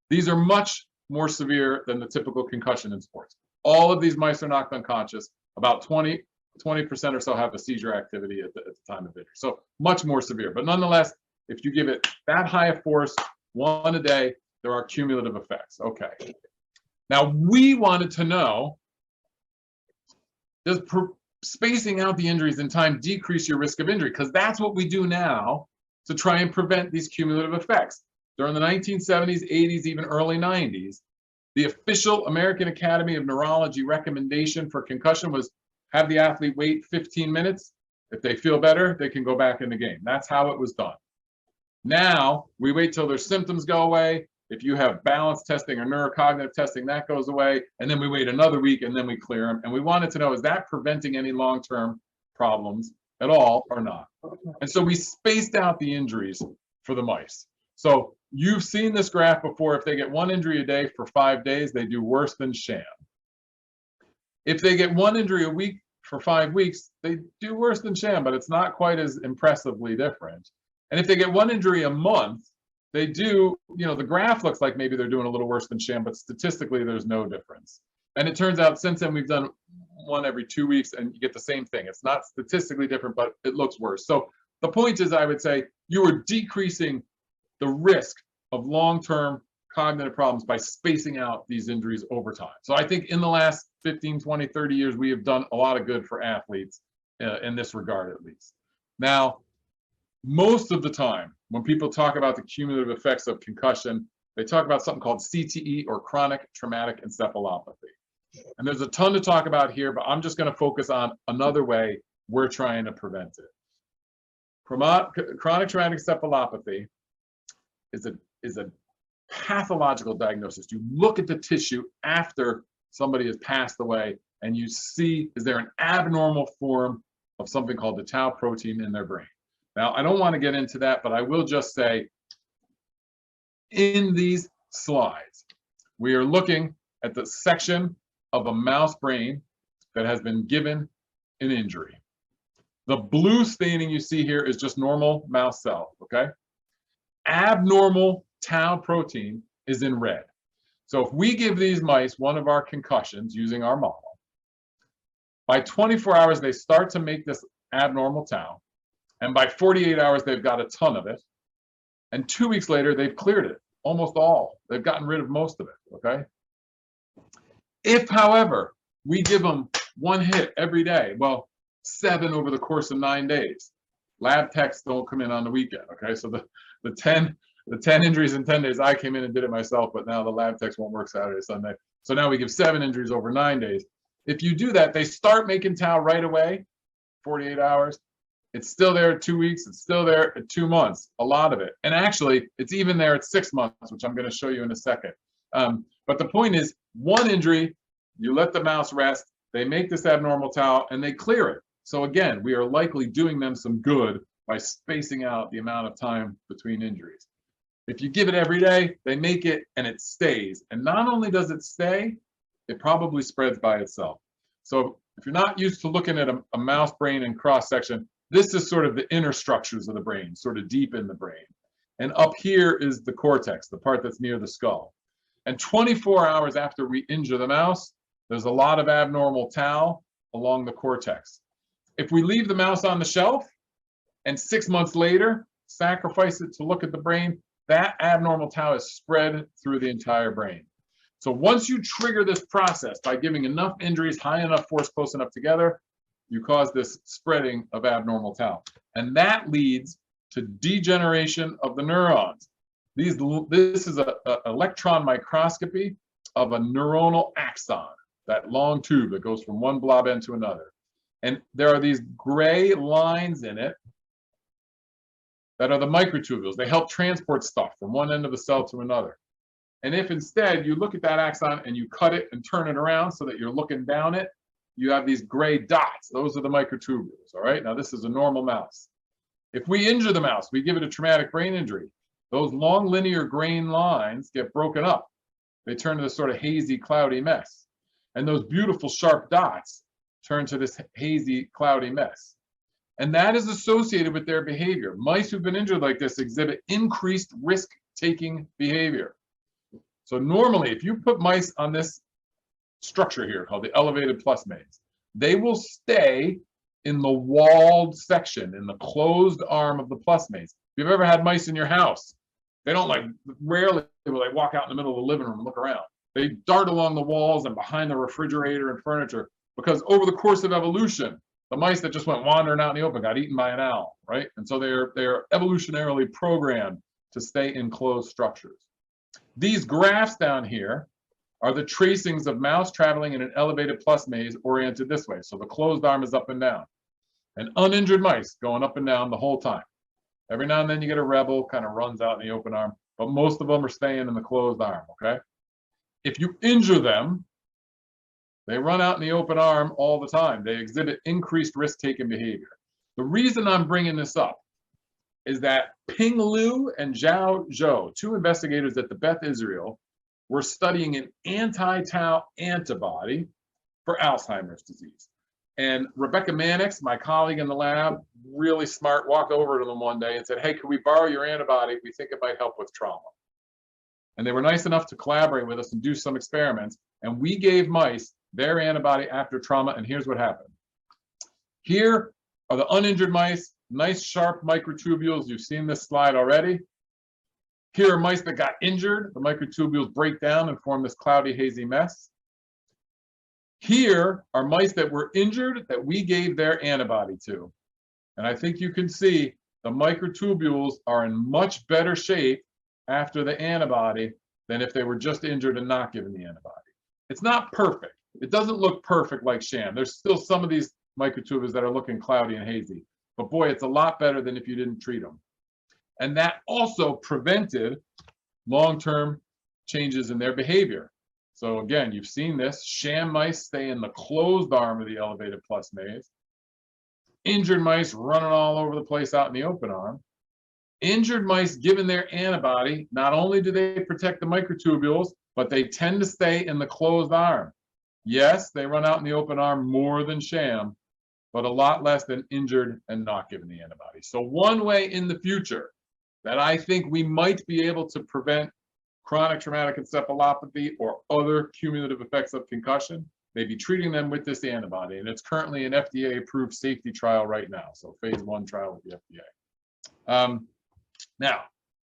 these are much more severe than the typical concussion in sports. All of these mice are knocked unconscious. About 20% or so have a seizure activity at the time of injury. So much more severe. But nonetheless, if you give it that high a force, 1 a day, there are cumulative effects. Okay. Now, we wanted to know, does spacing out the injuries in time decrease your risk of injury? Because that's what we do now to try and prevent these cumulative effects. During the 1970s, 80s, even early 90s, the official American Academy of Neurology recommendation for concussion was have the athlete wait 15 minutes. If they feel better, they can go back in the game. That's how it was done. Now, we wait till their symptoms go away. If you have balance testing or neurocognitive testing, that goes away. And then we wait another week and then we clear them. And we wanted to know, is that preventing any long-term problems at all or not? And so we spaced out the injuries for the mice. So you've seen this graph before. If they get 1 injury a day for 5 days, they do worse than sham. If they get 1 injury a week for 5 weeks, they do worse than sham, but it's not quite as impressively different. And if they get 1 injury a month, they do, the graph looks like maybe they're doing a little worse than sham, but statistically there's no difference. And it turns out since then we've done 1 every 2 weeks and you get the same thing. It's not statistically different, but it looks worse. So the point is, I would say you are decreasing the risk of long-term cognitive problems by spacing out these injuries over time. So I think in the last 15, 20, 30 years, we have done a lot of good for athletes in this regard, at least. Now, most of the time, when people talk about the cumulative effects of concussion, they talk about something called CTE, or chronic traumatic encephalopathy. And there's a ton to talk about here, but I'm just going to focus on another way we're trying to prevent it. Chronic traumatic encephalopathy is a pathological diagnosis. You look at the tissue after somebody has passed away and you see, is there an abnormal form of something called the tau protein in their brain? Now, I don't want to get into that, but I will just say, in these slides, we are looking at the section of a mouse brain that has been given an injury. The blue staining you see here is just normal mouse cell, okay? Abnormal tau protein is in red. So if we give these mice one of our concussions using our model, by 24 hours, they start to make this abnormal tau. And by 48 hours, they've got a ton of it. And 2 weeks later, they've cleared it, almost all. They've gotten rid of most of it, okay? If, however, we give them 1 hit every day, well, 7 over the course of 9 days. Lab techs don't come in on the weekend, okay? So the 10 injuries in 10 days, I came in and did it myself, but now the lab techs won't work Saturday, Sunday. So now we give 7 injuries over 9 days. If you do that, they start making tau right away, 48 hours. It's still there at 2 weeks. It's still there at 2 months, a lot of it. And actually, it's even there at 6 months, which I'm going to show you in a second. But the point is, 1 injury, you let the mouse rest, they make this abnormal tau, and they clear it. So again, we are likely doing them some good by spacing out the amount of time between injuries. If you give it every day, they make it and it stays. And not only does it stay, it probably spreads by itself. So if you're not used to looking at a mouse brain in cross section, this is sort of the inner structures of the brain, sort of deep in the brain. And up here is the cortex, the part that's near the skull. And 24 hours after we injure the mouse, there's a lot of abnormal tau along the cortex. If we leave the mouse on the shelf and 6 months later sacrifice it to look at the brain, that abnormal tau is spread through the entire brain. So once you trigger this process by giving enough injuries, high enough force close enough together, you cause this spreading of abnormal tau. And that leads to degeneration of the neurons. This is an electron microscopy of a neuronal axon, that long tube that goes from one blob end to another. And there are these gray lines in it that are the microtubules. They help transport stuff from one end of the cell to another. And if instead you look at that axon and you cut it and turn it around so that you're looking down it, you have these gray dots. Those are the microtubules, all right? Now, this is a normal mouse. If we injure the mouse, we give it a traumatic brain injury, those long linear grain lines get broken up. They turn to this sort of hazy, cloudy mess. And those beautiful sharp dots turn to this hazy, cloudy mess. And that is associated with their behavior. Mice who've been injured like this exhibit increased risk-taking behavior. So normally, if you put mice on this structure here called the elevated plus maze, they will stay in the walled section, in the closed arm of the plus maze. If you've ever had mice in your house, they don't rarely will they walk out in the middle of the living room and look around. They dart along the walls and behind the refrigerator and furniture, because over the course of evolution, the mice that just went wandering out in the open got eaten by an owl, right? And so they're evolutionarily programmed to stay in closed structures. These graphs down here are the tracings of mouse traveling in an elevated plus maze oriented this way. So the closed arm is up and down. And uninjured mice going up and down the whole time. Every now and then you get a rebel, kind of runs out in the open arm, but most of them are staying in the closed arm, okay? If you injure them, they run out in the open arm all the time. They exhibit increased risk-taking behavior. The reason I'm bringing this up is that Ping Liu and Zhao Zhou, two investigators at the Beth Israel, were studying an anti-tau antibody for Alzheimer's disease. And Rebecca Mannix, my colleague in the lab, really smart, walked over to them one day and said, hey, can we borrow your antibody? We think it might help with trauma. And they were nice enough to collaborate with us and do some experiments. And we gave mice their antibody after trauma, and here's what happened. Here are the uninjured mice, nice sharp microtubules. You've seen this slide already. Here are mice that got injured. The microtubules break down and form this cloudy, hazy mess. Here are mice that were injured that we gave their antibody to. And I think you can see the microtubules are in much better shape after the antibody than if they were just injured and not given the antibody. It's not perfect. It doesn't look perfect like sham. There's still some of these microtubules that are looking cloudy and hazy. But boy, it's a lot better than if you didn't treat them. And that also prevented long-term changes in their behavior. So again, you've seen this. Sham mice stay in the closed arm of the elevated plus maze. Injured mice running all over the place out in the open arm. Injured mice given their antibody, not only do they protect the microtubules, but they tend to stay in the closed arm. Yes, they run out in the open arm more than sham, but a lot less than injured and not given the antibody. So one way in the future that I think we might be able to prevent chronic traumatic encephalopathy or other cumulative effects of concussion, may be treating them with this antibody. And it's currently an FDA-approved safety trial right now. So phase 1 trial with the FDA. Now,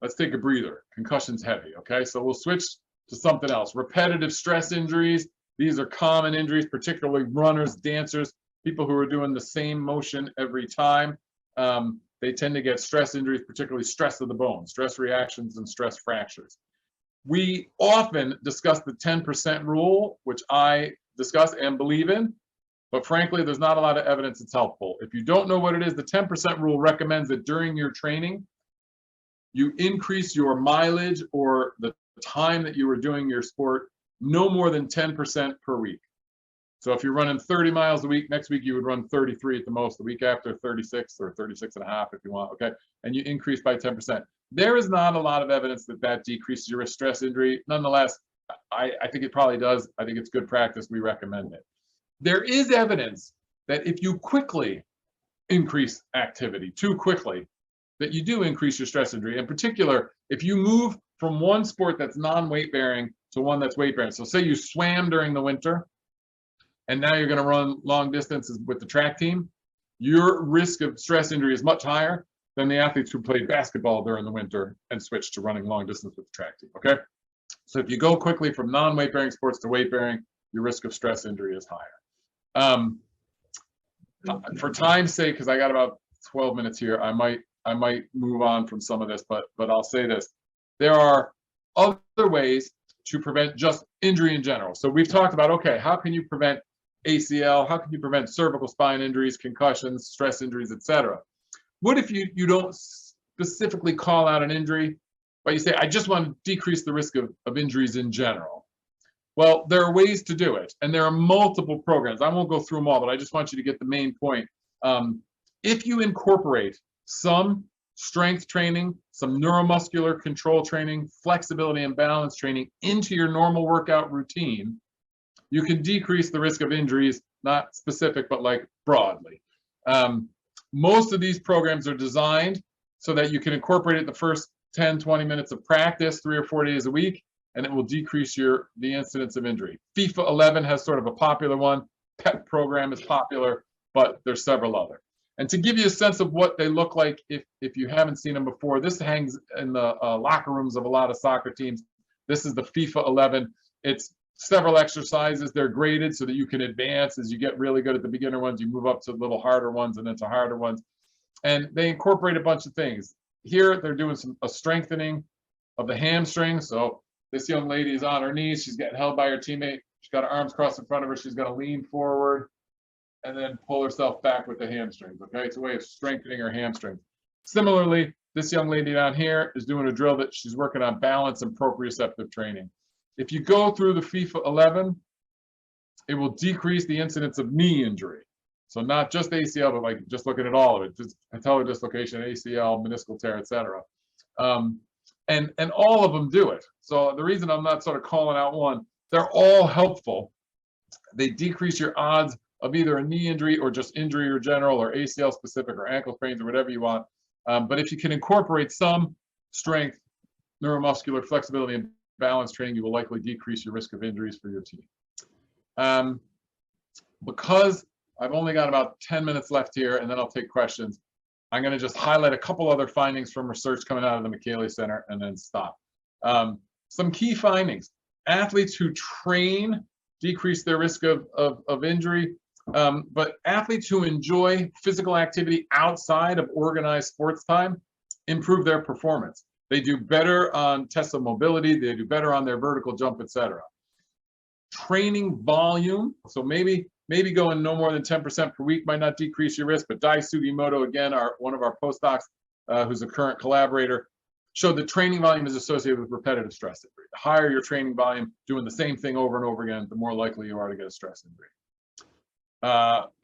let's take a breather. Concussion's heavy, okay? So we'll switch to something else. Repetitive stress injuries. These are common injuries, particularly runners, dancers, people who are doing the same motion every time. They tend to get stress injuries, particularly stress of the bone, stress reactions and stress fractures. We often discuss the 10% rule, which I discuss and believe in, but frankly, there's not a lot of evidence it's helpful. If you don't know what it is, the 10% rule recommends that during your training, you increase your mileage or the time that you are doing your sport no more than 10% per week. So if you're running 30 miles a week, next week you would run 33 at the most, the week after 36 or 36 and a half if you want, okay? And you increase by 10%. There is not a lot of evidence that that decreases your risk stress injury. Nonetheless, I think it probably does. I think it's good practice. We recommend it. There is evidence that if you quickly increase activity too quickly, that you do increase your stress injury. In particular, if you move from one sport that's non-weight bearing to one that's weight bearing. So say you swam during the winter, and now you're going to run long distances with the track team, your risk of stress injury is much higher than the athletes who played basketball during the winter and switched to running long distance with the track team, okay? So if you go quickly from non-weight bearing sports to weight bearing, your risk of stress injury is higher. For time's sake, because I got about 12 minutes here, I might move on from some of this, but I'll say this. There are other ways to prevent just injury in general. So we've talked about, okay, how can you prevent ACL? How can you prevent cervical spine injuries, concussions, stress injuries, etc.? What if you don't specifically call out an injury, but you say, I just want to decrease the risk of injuries in general. Well, there are ways to do it, and there are multiple programs. I won't go through them all, but I just want you to get the main point. If you incorporate some strength training, some neuromuscular control training, flexibility and balance training into your normal workout routine, you can decrease the risk of injuries, not specific, but like broadly. Most of these programs are designed so that you can incorporate it the first 10, 20 minutes of practice 3 or 4 days a week, and it will decrease the incidence of injury. FIFA 11 has sort of a popular one. PEP program is popular, but there's several other. And to give you a sense of what they look like, if you haven't seen them before, this hangs in the locker rooms of a lot of soccer teams. This is the FIFA 11. It's several exercises. They're graded so that you can advance as you get really good at the beginner ones. You move up to little harder ones and then to harder ones. And they incorporate a bunch of things. Here, they're doing a strengthening of the hamstring. So this young lady is on her knees. She's getting held by her teammate. She's got her arms crossed in front of her. She's going to lean forward and then pull herself back with the hamstrings. Okay, it's a way of strengthening her hamstrings. Similarly, this young lady down here is doing a drill that she's working on balance and proprioceptive training. If you go through the FIFA 11, it will decrease the incidence of knee injury. So not just ACL, but like just looking at all of it, just patellar dislocation, ACL, meniscal tear, etc. And all of them do it. So the reason I'm not sort of calling out one, they're all helpful. They decrease your odds of either a knee injury or just injury or general or ACL specific or ankle sprains or whatever you want. But if you can incorporate some strength, neuromuscular flexibility and balance training, you will likely decrease your risk of injuries for your team. Because I've only got about 10 minutes left here, and then I'll take questions. I'm going to just highlight a couple other findings from research coming out of the Micheli Center and then stop. Some key findings. Athletes who train decrease their risk of injury, but athletes who enjoy physical activity outside of organized sports time improve their performance. They do better on tests of mobility, they do better on their vertical jump, etc. Training volume, so maybe going no more than 10% per week might not decrease your risk, but Dai Sugimoto, again, one of our postdocs, who's a current collaborator, showed that training volume is associated with repetitive stress injury. The higher your training volume, doing the same thing over and over again, the more likely you are to get a stress injury.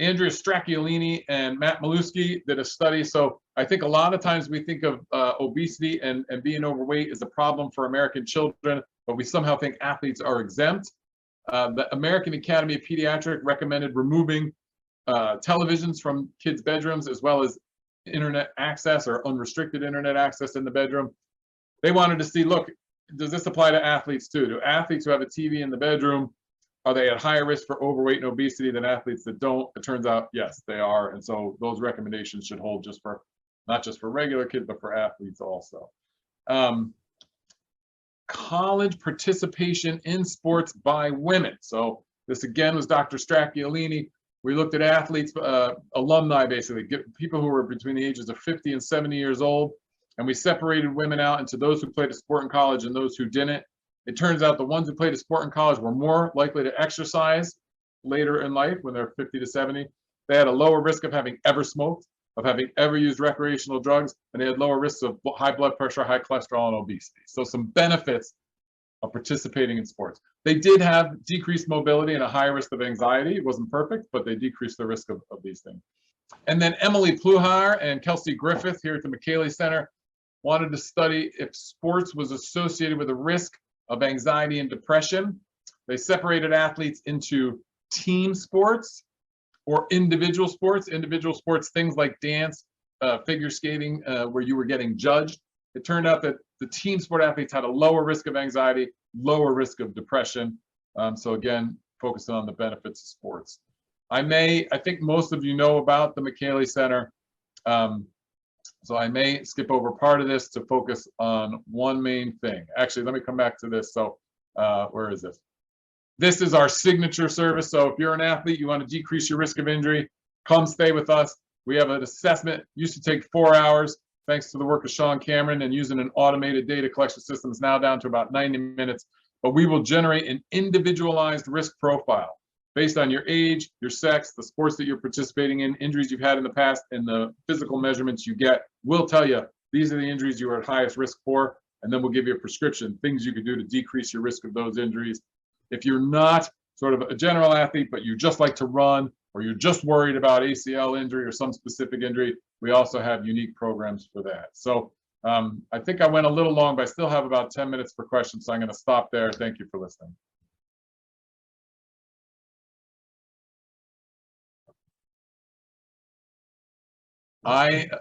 Andrea Stracciolini and Matt Maluski did a study. So I think a lot of times we think of obesity and being overweight as a problem for American children, but we somehow think athletes are exempt. The American Academy of Pediatrics recommended removing televisions from kids' bedrooms, as well as internet access or unrestricted internet access in the bedroom. They wanted to see, look, does this apply to athletes too? Do athletes who have a TV in the bedroom, are they at higher risk for overweight and obesity than athletes that don't? It turns out, yes, they are. And so those recommendations should hold just for, not just for regular kids, but for athletes also. College participation in sports by women. So this again was Dr. Stracciolini. We looked at athletes, alumni basically, people who were between the ages of 50 and 70 years old. And we separated women out into those who played a sport in college and those who didn't. It turns out the ones who played a sport in college were more likely to exercise later in life when they're 50 to 70. They had a lower risk of having ever smoked, of having ever used recreational drugs, and they had lower risks of high blood pressure, high cholesterol, and obesity. So some benefits of participating in sports. They did have decreased mobility and a higher risk of anxiety. It wasn't perfect, but they decreased the risk of these things. And then Emily Pluhar and Kelsey Griffith here at the Micheli Center wanted to study if sports was associated with a risk of anxiety and depression. They separated athletes into team sports or individual sports. Individual sports, things like dance, figure skating, where you were getting judged. It turned out that the team sport athletes had a lower risk of anxiety, lower risk of depression. So again, focusing on the benefits of sports. I think most of you know about the Micheli Center. So I may skip over part of this to focus on one main thing. Actually, let me come back to this. So where is this? This is our signature service. So if you're an athlete, you want to decrease your risk of injury, come stay with us. We have an assessment, used to take 4 hours. Thanks to the work of Shawn Cameron and using an automated data collection system, is now down to about 90 minutes. But we will generate an individualized risk profile based on your age, your sex, the sports that you're participating in, injuries you've had in the past, and the physical measurements you get. We'll tell you these are the injuries you are at highest risk for, and then we'll give you a prescription, things you can do to decrease your risk of those injuries. If you're not sort of a general athlete, but you just like to run, or you're just worried about ACL injury or some specific injury, we also have unique programs for that. So I think I went a little long, but I still have about 10 minutes for questions, so I'm going to stop there. Thank you for listening.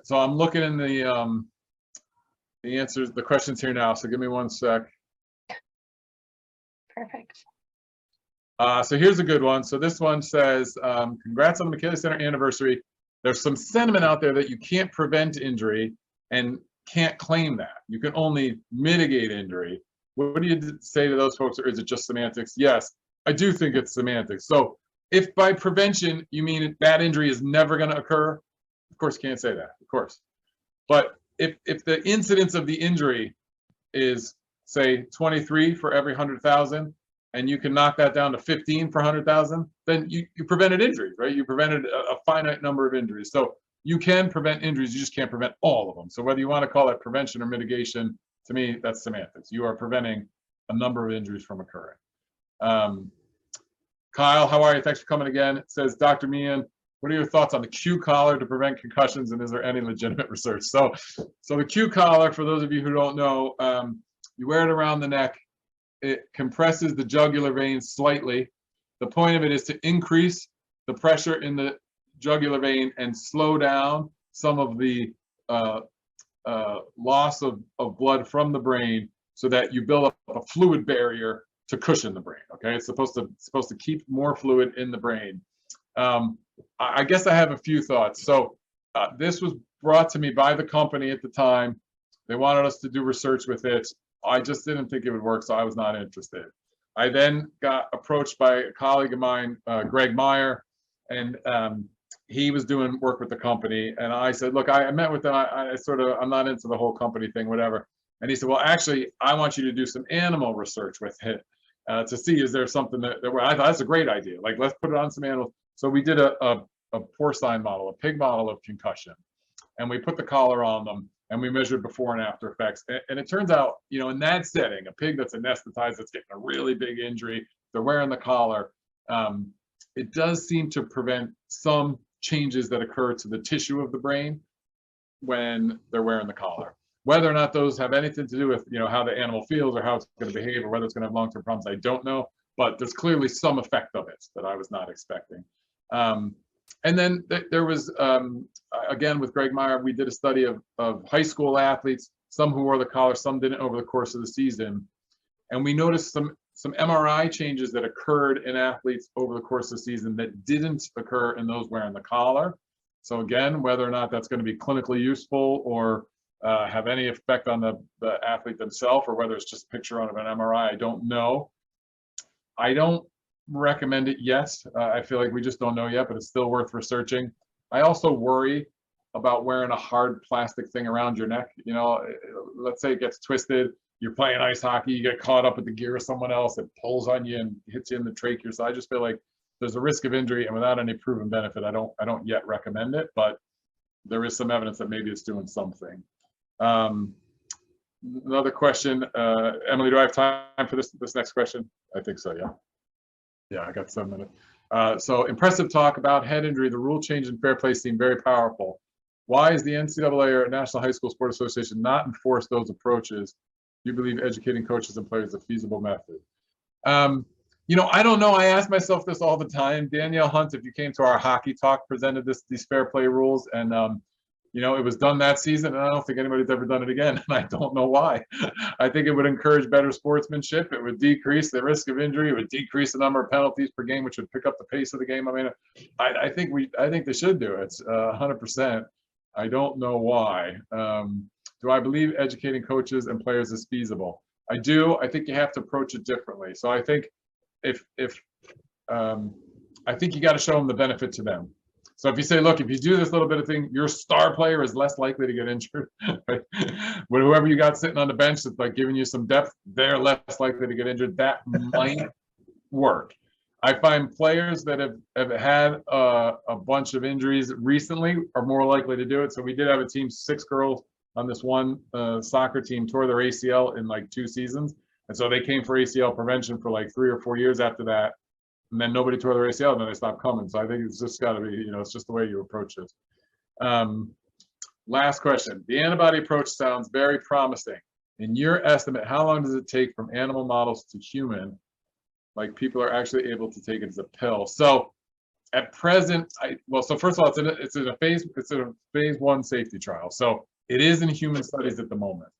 So I'm looking in the answers, the questions here now. So give me one sec. Perfect. So here's a good one. So this one says, congrats on the Micheli Center anniversary. There's some sentiment out there that you can't prevent injury and can't claim that. You can only mitigate injury. What do you say to those folks, or is it just semantics? Yes, I do think it's semantics. So if by prevention you mean that injury is never going to occur, of course you can't say that, of course. But if the incidence of the injury is, say, 23 for every 100,000, and you can knock that down to 15 per 100,000, then you prevented injuries, right? You prevented a finite number of injuries. So you can prevent injuries, you just can't prevent all of them. So whether you want to call it prevention or mitigation, to me, that's semantics. You are preventing a number of injuries from occurring. Kyle, how are you? Thanks for coming again. It says, Dr. Meehan, what are your thoughts on the Q collar to prevent concussions, and is there any legitimate research? So the Q collar, for those of you who don't know, you wear it around the neck. It compresses the jugular vein slightly. The point of it is to increase the pressure in the jugular vein and slow down some of the loss of blood from the brain, so that you build up a fluid barrier to cushion the brain. Okay, it's supposed to keep more fluid in the brain. I guess I have a few thoughts. So this was brought to me by the company at the time. They wanted us to do research with it. I just didn't think it would work, so I was not interested. I then got approached by a colleague of mine, Greg Meyer, and he was doing work with the company. And I said, look, I met with them. I'm not into the whole company thing, whatever. And he said, well, actually, I want you to do some animal research with it to see, is there something that I thought that's a great idea. Like, let's put it on some animals. So we did a porcine model, a pig model of concussion, and we put the collar on them, and we measured before and after effects. And it turns out, in that setting, a pig that's anesthetized, that's getting a really big injury, they're wearing the collar, it does seem to prevent some changes that occur to the tissue of the brain when they're wearing the collar. Whether or not those have anything to do with, how the animal feels or how it's going to behave or whether it's going to have long-term problems, I don't know. But there's clearly some effect of it that I was not expecting. And then there was, again, with Greg Meyer, we did a study of high school athletes, some who wore the collar, some didn't over the course of the season. And we noticed some MRI changes that occurred in athletes over the course of the season that didn't occur in those wearing the collar. So again, whether or not that's going to be clinically useful or have any effect on the athlete themselves, or whether it's just a picture on an MRI, I don't know. I don't recommend it yet. I feel like we just don't know yet, but it's still worth researching. I also worry about wearing a hard plastic thing around your neck. Let's say it gets twisted, you're playing ice hockey, you get caught up with the gear of someone else, it pulls on you and hits you in the trachea. So I just feel like there's a risk of injury, and without any proven benefit, I don't yet recommend it, but there is some evidence that maybe it's doing something. Another question, Emily, do I have time for this next question? I think so, yeah. Yeah, I got 7 minutes. So impressive talk about head injury. The rule change in fair play seemed very powerful. Why is the NCAA or National High School Sport Association not enforce those approaches? Do you believe educating coaches and players is a feasible method? I don't know. I ask myself this all the time. Danielle Hunt, if you came to our hockey talk, presented these fair play rules, and it was done that season, and I don't think anybody's ever done it again, and I don't know why. I think it would encourage better sportsmanship. It would decrease the risk of injury. It would decrease the number of penalties per game, which would pick up the pace of the game. I mean, I think they should do it 100%. I don't know why. Do I believe educating coaches and players is feasible? I do. I think you have to approach it differently. So I think I think you got to show them the benefit to them. So if you say, look, if you do this little bit of thing, your star player is less likely to get injured. Right? But whoever you got sitting on the bench that's like giving you some depth, they're less likely to get injured. That might work. I find players that have had a bunch of injuries recently are more likely to do it. So we did have a team, 6 girls on this one soccer team tore their ACL in like 2 seasons. And so they came for ACL prevention for like 3 or 4 years after that. And then nobody tore their ACL, and then they stopped coming. So I think it's just got to be, you know, it's just the way you approach it. Last question. The antibody approach sounds very promising. In your estimate, how long does it take from animal models to human? Like people are actually able to take it as a pill. So at present, so first of all, it's in a phase 1 safety trial. So it is in human studies at the moment.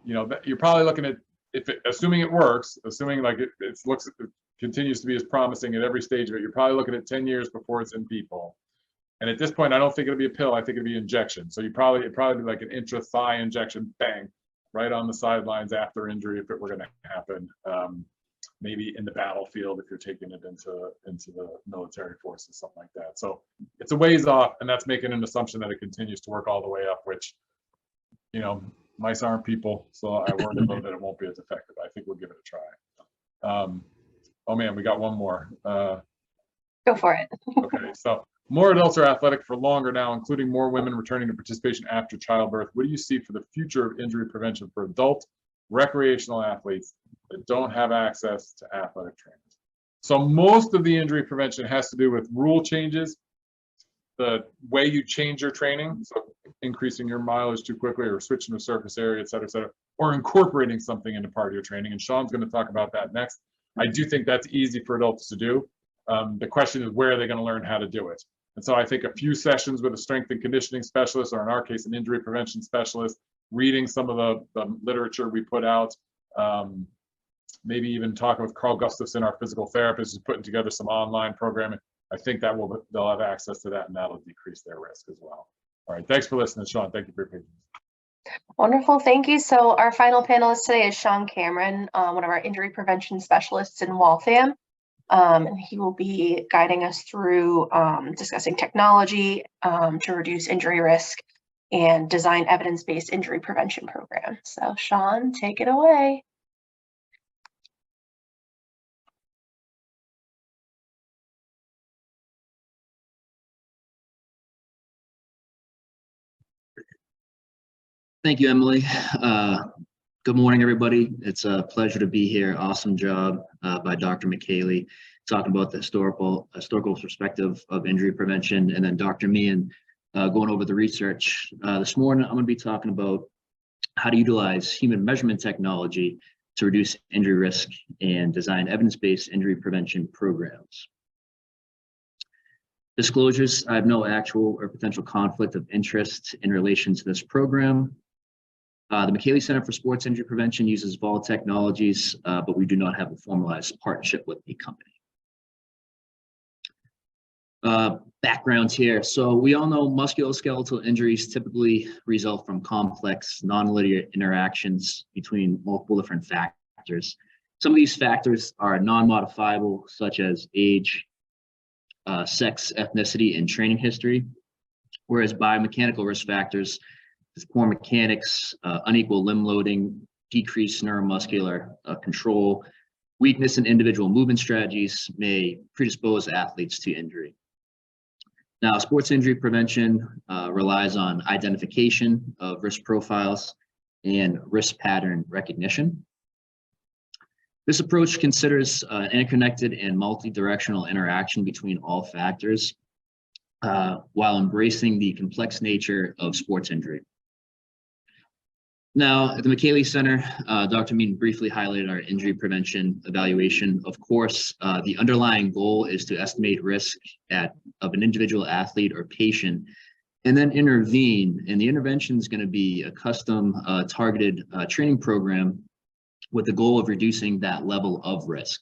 You know, you're probably looking at, assuming it works, assuming like it continues to be as promising at every stage of it, you're probably looking at 10 years before it's in people. And at this point, I don't think it'll be a pill. I think it'll be injection. So it'd probably be like an intra-thigh injection, bang, right on the sidelines after injury if it were going to happen. Maybe in the battlefield if you're taking it into the military forces, something like that. So it's a ways off, and that's making an assumption that it continues to work all the way up, which, you know, mice aren't people, so I worry a little bit it won't be as effective. I think we'll give it a try. Oh man, we got one more. Go for it. Okay, so more adults are athletic for longer now, including more women returning to participation after childbirth. What do you see for the future of injury prevention for adult recreational athletes that don't have access to athletic trainers? So most of the injury prevention has to do with rule changes, the way you change your training, so increasing your mileage too quickly or switching to surface area, et cetera, or incorporating something into part of your training. And Shawn's going to talk about that next. I do think that's easy for adults to do. The question is, where are they going to learn how to do it? And so I think a few sessions with a strength and conditioning specialist, or in our case, an injury prevention specialist, reading some of the literature we put out, maybe even talking with Carl Gustafson, our physical therapist, who's putting together some online programming. I think that they'll have access to that, and that'll decrease their risk as well. All right, thanks for listening, Shawn. Thank you for your patience. Wonderful, thank you. So our final panelist today is Shawn Cameron, one of our injury prevention specialists in Waltham. And he will be guiding us through discussing technology to reduce injury risk and design evidence-based injury prevention programs. So Shawn, take it away. Thank you, Emily. Good morning, everybody. It's a pleasure to be here. Awesome job by Dr. Micheli talking about the historical perspective of injury prevention, and then Dr. Meehan going over the research. This morning, I'm going to be talking about how to utilize human measurement technology to reduce injury risk and design evidence-based injury prevention programs. Disclosures: I have no actual or potential conflict of interest in relation to this program. The Micheli Center for Sports Injury Prevention uses Vol Technologies, but we do not have a formalized partnership with the company. Background here. So we all know musculoskeletal injuries typically result from complex, nonlinear interactions between multiple different factors. Some of these factors are non-modifiable, such as age, sex, ethnicity, and training history, whereas biomechanical risk factors, poor mechanics, unequal limb loading, decreased neuromuscular control, weakness in individual movement strategies may predispose athletes to injury. Now, sports injury prevention relies on identification of risk profiles and risk pattern recognition. This approach considers interconnected and multi-directional interaction between all factors while embracing the complex nature of sports injury. Now, at the Micheli Center, Dr. Meehan briefly highlighted our injury prevention evaluation. Of course, the underlying goal is to estimate risk of an individual athlete or patient, and then intervene. And the intervention is going to be a custom targeted training program with the goal of reducing that level of risk.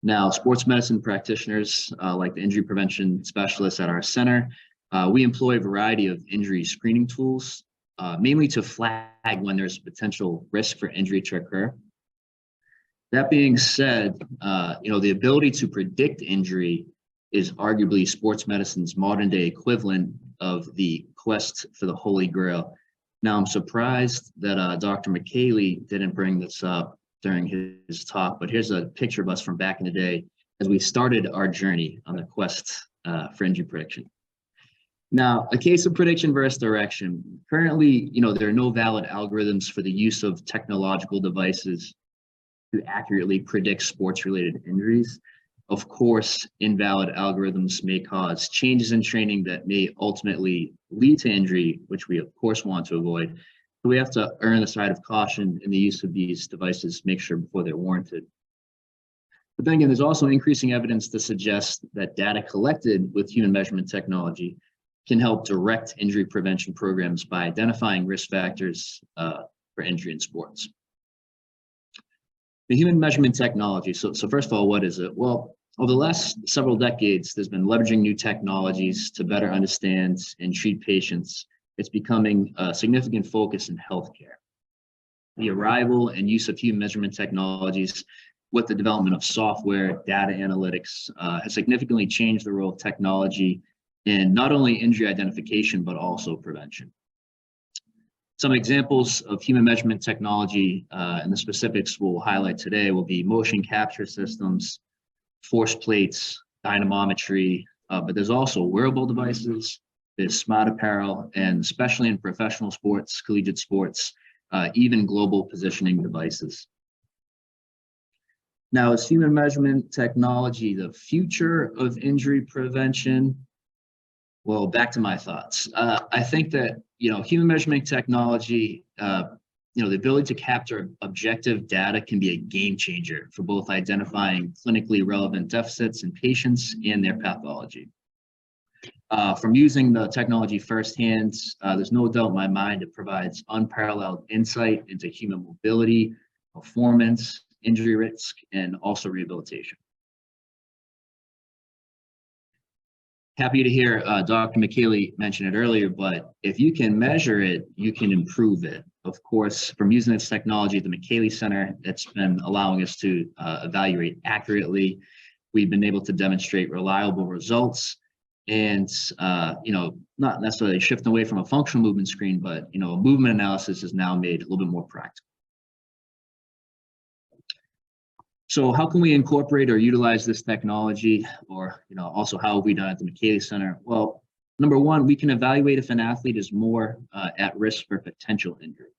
Now, sports medicine practitioners, like the injury prevention specialists at our center, we employ a variety of injury screening tools, mainly to flag when there's potential risk for injury to occur. That being said, the ability to predict injury is arguably sports medicine's modern day equivalent of the quest for the Holy Grail. Now, I'm surprised that Dr. Micheli didn't bring this up during his talk, but here's a picture of us from back in the day as we started our journey on the quest for injury prediction. Now, a case of prediction versus direction. Currently, there are no valid algorithms for the use of technological devices to accurately predict sports-related injuries. Of course, invalid algorithms may cause changes in training that may ultimately lead to injury, which we of course want to avoid. So we have to err on the side of caution in the use of these devices, make sure before they're warranted. But then again, there's also increasing evidence to suggest that data collected with human measurement technology can help direct injury prevention programs by identifying risk factors for injury in sports. The human measurement technology. So first of all, what is it? Well, over the last several decades, there's been leveraging new technologies to better understand and treat patients. It's becoming a significant focus in healthcare. The arrival and use of human measurement technologies with the development of software, data analytics, has significantly changed the role of technology in not only injury identification, but also prevention. Some examples of human measurement technology and the specifics we'll highlight today will be motion capture systems, force plates, dynamometry, but there's also wearable devices, there's smart apparel, and especially in professional sports, collegiate sports, even global positioning devices. Now, is human measurement technology the future of injury prevention? Well, back to my thoughts. I think that, human measurement technology, the ability to capture objective data can be a game changer for both identifying clinically relevant deficits in patients and their pathology. From using the technology firsthand, there's no doubt in my mind it provides unparalleled insight into human mobility, performance, injury risk, and also rehabilitation. Happy to hear Dr. Micheli mention it earlier, but if you can measure it, you can improve it. Of course, from using this technology at the Micheli Center, it's been allowing us to evaluate accurately. We've been able to demonstrate reliable results and, not necessarily shifting away from a functional movement screen, but, a movement analysis is now made a little bit more practical. So how can we incorporate or utilize this technology, or also how have we done at the Micheli Center? Well, number one, we can evaluate if an athlete is more at risk for potential injury.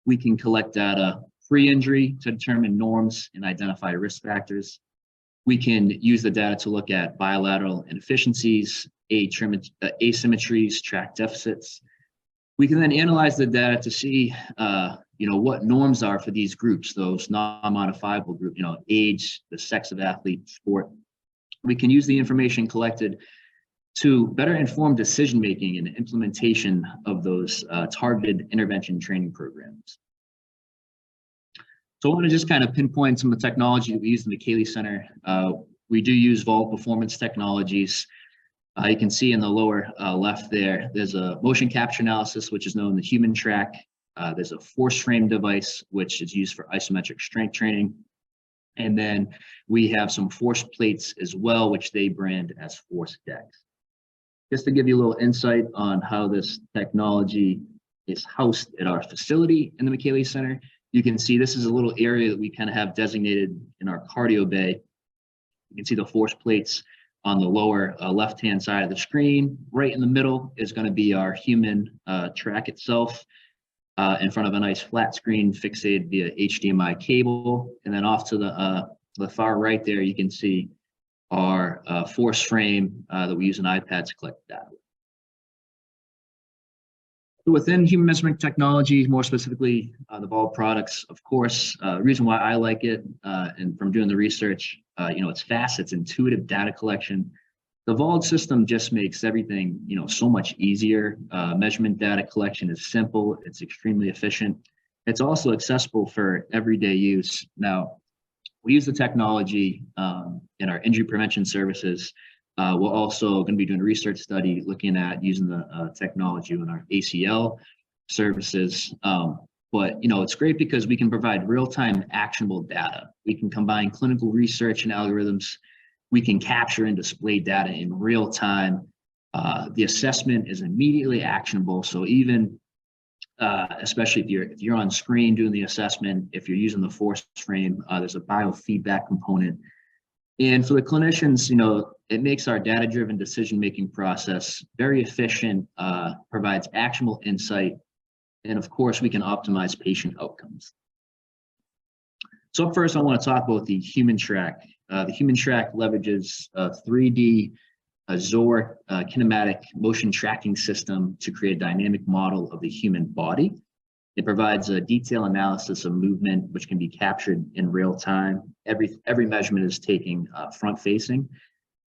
We can collect data pre-injury to determine norms and identify risk factors. We can use the data to look at bilateral inefficiencies, asymmetries, track deficits. We can then analyze the data to see what norms are for these groups, those non-modifiable groups, age, the sex of athlete, sport. We can use the information collected to better inform decision-making and implementation of those targeted intervention training programs. So I want to just kind of pinpoint some of the technology that we use in the Micheli Center. We do use Vault Performance Technologies. You can see in the lower left there, there's a motion capture analysis, which is known as human track. There's a force frame device, which is used for isometric strength training. And then we have some force plates as well, which they brand as force decks. Just to give you a little insight on how this technology is housed at our facility in the Micheli Center, you can see this is a little area that we kind of have designated in our cardio bay. You can see the force plates on the lower left-hand side of the screen. Right in the middle is going to be our human track itself, in front of a nice flat screen fixated via HDMI cable. And then off to the far right there, you can see our force frame that we use an iPad to collect data. So within human measurement technology, more specifically the Vault products, of course, the reason why I like it, and from doing the research, it's fast, it's intuitive data collection. The Vault system just makes everything, so much easier. Measurement data collection is simple, it's extremely efficient. It's also accessible for everyday use. Now, we use the technology in our injury prevention services. We're also going to be doing a research study looking at using the technology in our ACL services. But it's great because we can provide real-time actionable data. We can combine clinical research and algorithms. We can capture and display data in real time. The assessment is immediately actionable. So even, especially if you're on screen doing the assessment, if you're using the force frame, there's a biofeedback component. And for the clinicians, it makes our data-driven decision-making process very efficient, provides actionable insight, and of course, we can optimize patient outcomes. So up first, I want to talk about the Human Track. The Human Track leverages a 3D Azure kinematic motion tracking system to create a dynamic model of the human body. It provides a detailed analysis of movement, which can be captured in real time. Every measurement is taken front facing.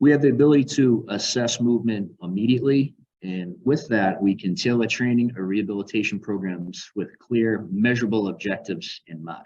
We have the ability to assess movement immediately. And with that, we can tailor training or rehabilitation programs with clear, measurable objectives in mind.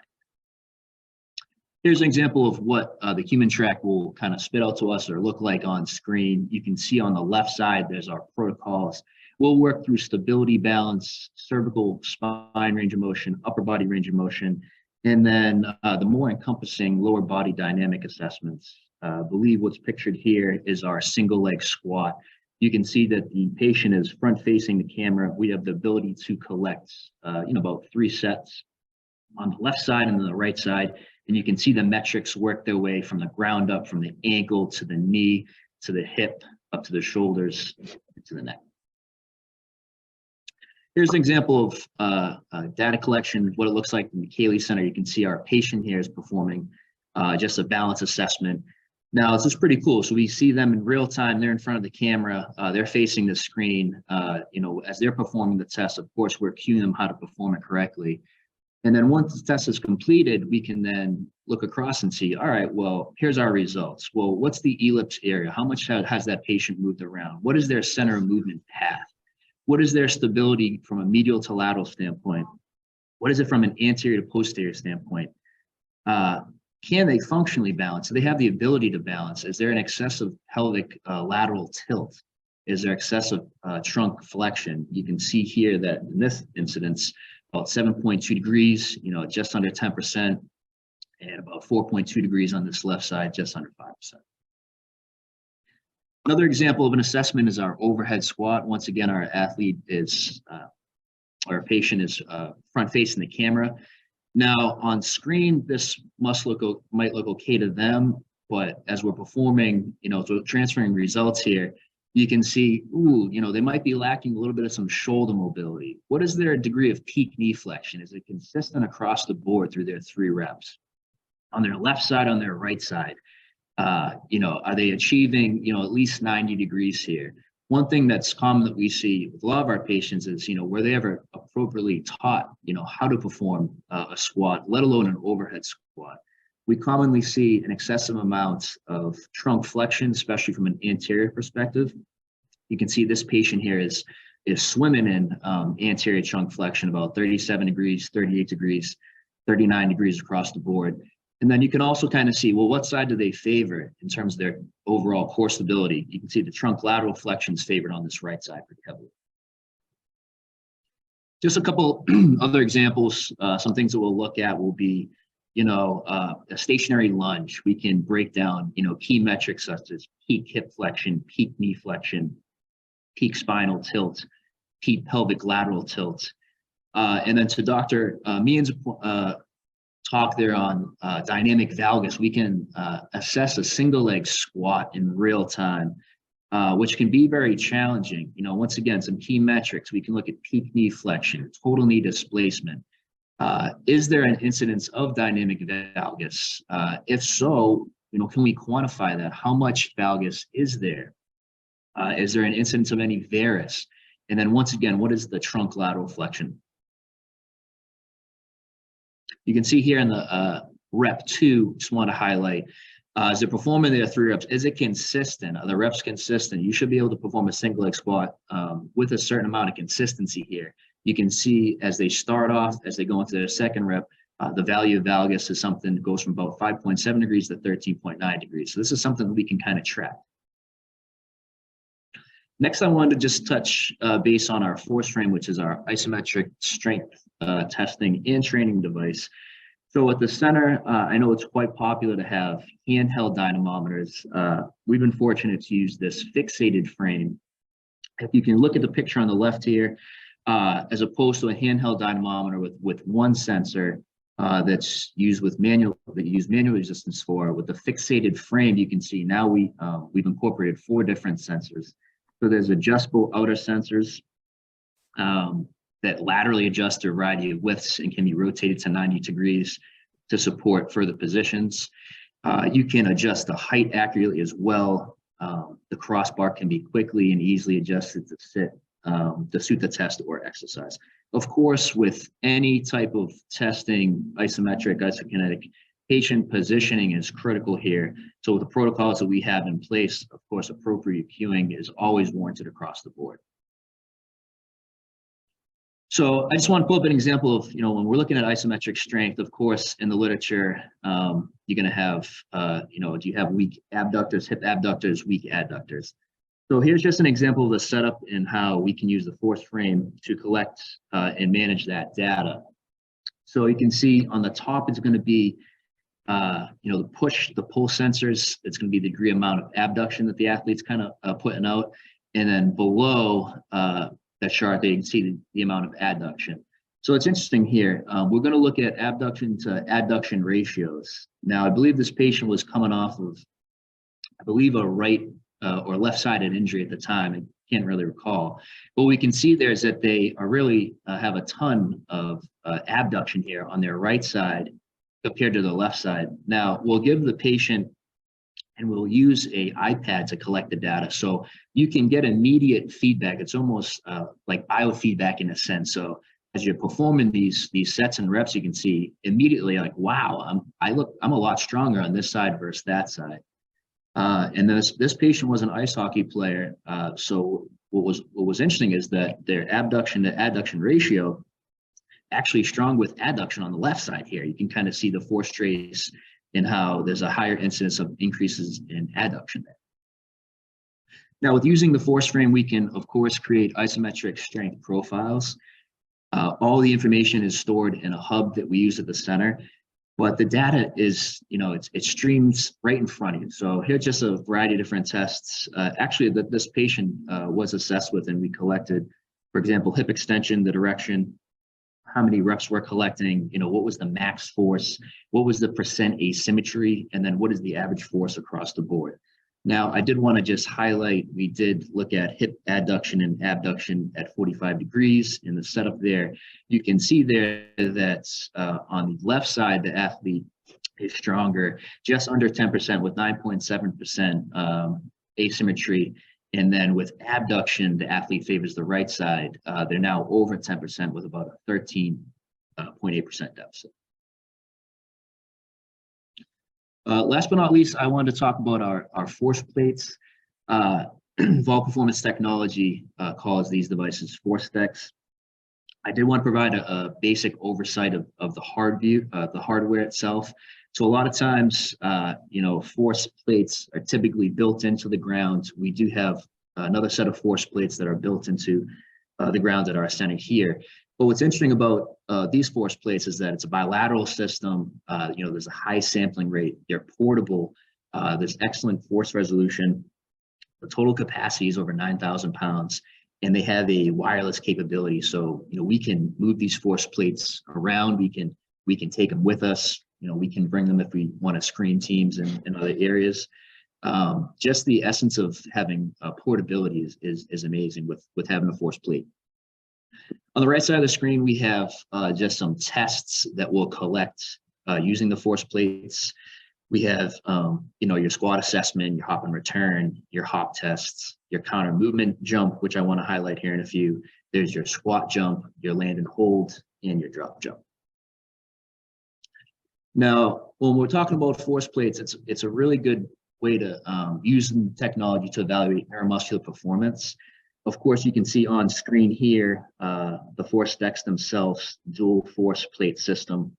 Here's an example of what the Human Track will kind of spit out to us or look like on screen. You can see on the left side, there's our protocols. We'll work through stability, balance, cervical spine range of motion, upper body range of motion, and then the more encompassing lower body dynamic assessments. I believe what's pictured here is our single leg squat. You can see that the patient is front facing the camera. We have the ability to collect, about 3 sets on the left side and the right side. And you can see the metrics work their way from the ground up, from the ankle to the knee, to the hip, up to the shoulders, to the neck. Here's an example of data collection, what it looks like in the Micheli Center. You can see our patient here is performing just a balance assessment. Now, this is pretty cool. So we see them in real time. They're in front of the camera. They're facing the screen. As they're performing the test, of course, we're cueing them how to perform it correctly. And then once the test is completed, we can then look across and see, all right, well, here's our results. Well, what's the ellipse area? How much has that patient moved around? What is their center of movement path? What is their stability from a medial to lateral standpoint? What is it from an anterior to posterior standpoint? Can they functionally balance? Do they have the ability to balance? Is there an excessive pelvic lateral tilt? Is there excessive trunk flexion? You can see here that in this incidence, about 7.2 degrees, just under 10%, and about 4.2 degrees on this left side, just under 5%. Another example of an assessment is our overhead squat. Once again, our athlete is, our patient is front facing the camera. Now on screen, this might look okay to them, but as we're performing, so transferring results here, you can see, they might be lacking a little bit of some shoulder mobility. What is their degree of peak knee flexion? Is it consistent across the board through their 3 reps? On their left side, on their right side, are they achieving, at least 90 degrees here? One thing that's common that we see with a lot of our patients is, were they ever appropriately taught, how to perform a squat, let alone an overhead squat? We commonly see an excessive amount of trunk flexion, especially from an anterior perspective. You can see this patient here is swimming in anterior trunk flexion, about 37 degrees, 38 degrees, 39 degrees across the board. And then you can also kind of see, well, what side do they favor in terms of their overall core stability? You can see the trunk lateral flexion is favored on this right side pretty heavily. Just a couple other examples, some things that we'll look at will be, a stationary lunge. We can break down, key metrics such as peak hip flexion, peak knee flexion, peak spinal tilt, peak pelvic lateral tilt. And then to Dr. Meehan's talk there on dynamic valgus, we can assess a single leg squat in real time, which can be very challenging. Once again, some key metrics. We can look at peak knee flexion, total knee displacement. Is there an incidence of dynamic valgus? If so, can we quantify that? How much valgus is there? Is there an incidence of any varus? And then once again, what is the trunk lateral flexion? You can see here in the rep 2, just want to highlight, as they're performing their 3 reps, is it consistent? Are the reps consistent? You should be able to perform a single leg squat with a certain amount of consistency here. You can see as they start off, as they go into their second rep, the value of valgus is something that goes from about 5.7 degrees to 13.9 degrees. So this is something that we can kind of track. Next, I wanted to just touch base on our force frame, which is our isometric strength testing and training device. So at the center, I know it's quite popular to have handheld dynamometers. We've been fortunate to use this fixated frame. If you can look at the picture on the left here, as opposed to a handheld dynamometer with one sensor, that's used with manual resistance for. With the fixated frame, you can see now we've incorporated 4 different sensors. So there's adjustable outer sensors that laterally adjust a variety of widths and can be rotated to 90 degrees to support further positions. You can adjust the height accurately as well. The crossbar can be quickly and easily adjusted to suit the test or exercise. Of course, with any type of testing, isometric, isokinetic, patient positioning is critical here. So with the protocols that we have in place, of course, appropriate cueing is always warranted across the board. So I just want to pull up an example of, when we're looking at isometric strength, of course, in the literature, you're going to have, do you have weak abductors, hip abductors, weak adductors? So here's just an example of the setup and how we can use the force frame to collect and manage that data. So you can see on the top, it's going to be, the push, the pull sensors. It's going to be the degree amount of abduction that the athlete's kind of putting out. And then below that chart, they can see the amount of adduction. So it's interesting here. We're going to look at abduction to adduction ratios. Now, I believe this patient was coming off of, a right or left-sided injury at the time. I can't really recall. What we can see there is that they are really have a ton of abduction here on their right side compared to the left side. Now, we'll give the patient and we'll use a iPad to collect the data. So you can get immediate feedback. It's almost like biofeedback in a sense. So as you're performing these sets and reps, you can see immediately like, wow, I'm a lot stronger on this side versus that side. And this patient was an ice hockey player. So what was interesting is that their abduction to adduction ratio actually strong with adduction on the left side here. You can kind of see the force trace and how there's a higher incidence of increases in adduction there. Now, with using the force frame, we can, of course, create isometric strength profiles. All the information is stored in a hub that we use at the center, but the data is, it streams right in front of you. So here's just a variety of different tests. Actually, that this patient was assessed with, and we collected, for example, hip extension, the direction, how many reps we're collecting, what was the max force, what was the percent asymmetry, and then what is the average force across the board. Now, I did want to just highlight, we did look at hip adduction and abduction at 45 degrees in the setup there. You can see there that on the left side, the athlete is stronger, just under 10% with 9.7% asymmetry. And then with abduction, the athlete favors the right side. They're now over 10% with about a 13.8% deficit. Last but not least, I wanted to talk about our force plates. Vol Performance Technology calls these devices force decks. I did want to provide a basic oversight of the hardware itself. So a lot of times, force plates are typically built into the ground. We do have another set of force plates that are built into the ground at our center here. But what's interesting about these force plates is that it's a bilateral system. There's a high sampling rate. They're portable. There's excellent force resolution. The total capacity is over 9,000 pounds, and they have a wireless capability. So we can move these force plates around. We can take them with us. We can bring them if we want to screen teams in other areas. Just the essence of having portability is amazing with having a force plate. On the right side of the screen, we have just some tests that we'll collect using the force plates. We have, your squat assessment, your hop and return, your hop tests, your counter movement jump, which I want to highlight here in a few. There's your squat jump, your land and hold, and your drop jump. Now, when we're talking about force plates, it's a really good way to use technology to evaluate neuromuscular performance. Of course, you can see on screen here, the force decks themselves, dual force plate system.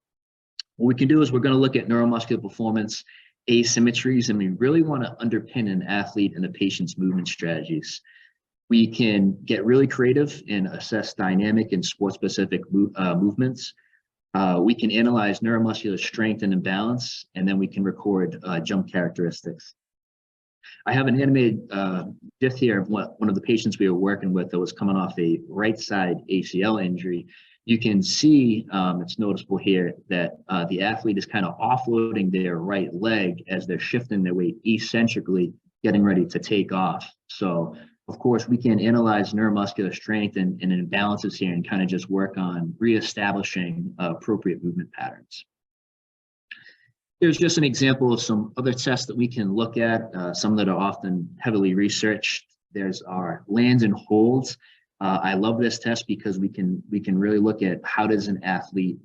What we can do is we're going to look at neuromuscular performance asymmetries, and we really want to underpin an athlete and the patient's movement strategies. We can get really creative and assess dynamic and sport-specific movements. We can analyze neuromuscular strength and imbalance, and then we can record jump characteristics. I have an animated GIF here of one of the patients we were working with that was coming off a right side ACL injury. You can see, it's noticeable here that the athlete is kind of offloading their right leg as they're shifting their weight eccentrically, getting ready to take off. So, of course, we can analyze neuromuscular strength and imbalances here and kind of just work on reestablishing appropriate movement patterns. Here's just an example of some other tests that we can look at, some that are often heavily researched. There's our lands and holds. I love this test because we can really look at how does an athlete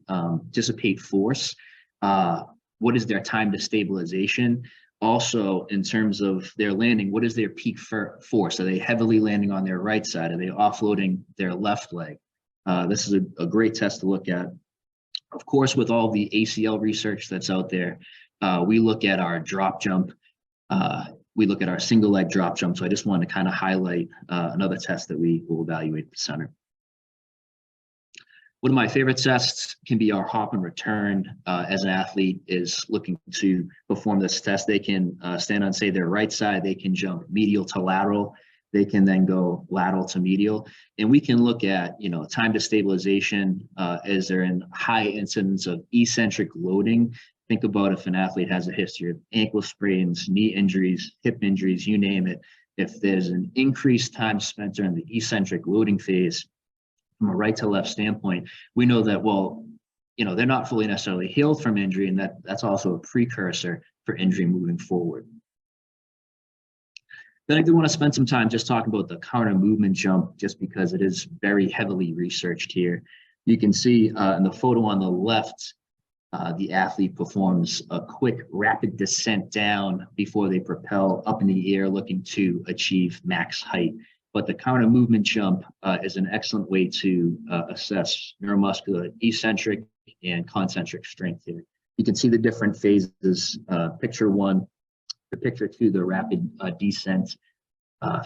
dissipate force, what is their time to stabilization. Also, in terms of their landing, what is their peak force? Are they heavily landing on their right side? Are they offloading their left leg? This is a great test to look at. Of course, with all the ACL research that's out there, we look at our drop jump. We look at our single leg drop jump. So I just wanted to kind of highlight another test that we will evaluate at the center. One of my favorite tests can be our hop and return. As an athlete is looking to perform this test, they can stand on, say, their right side. They can jump medial to lateral. They can then go lateral to medial. And we can look at, time to stabilization as they're in high incidence of eccentric loading. Think about if an athlete has a history of ankle sprains, knee injuries, hip injuries, you name it. If there's an increased time spent during the eccentric loading phase, from a right to left standpoint, we know that, well, they're not fully necessarily healed from injury, and that's also a precursor for injury moving forward. Then I do want to spend some time just talking about the counter movement jump, just because it is very heavily researched here. You can see in the photo on the left, the athlete performs a quick, rapid descent down before they propel up in the air, looking to achieve max height. But the counter movement jump is an excellent way to assess neuromuscular eccentric and concentric strength here. You can see the different phases, picture one, the picture two, the rapid descent,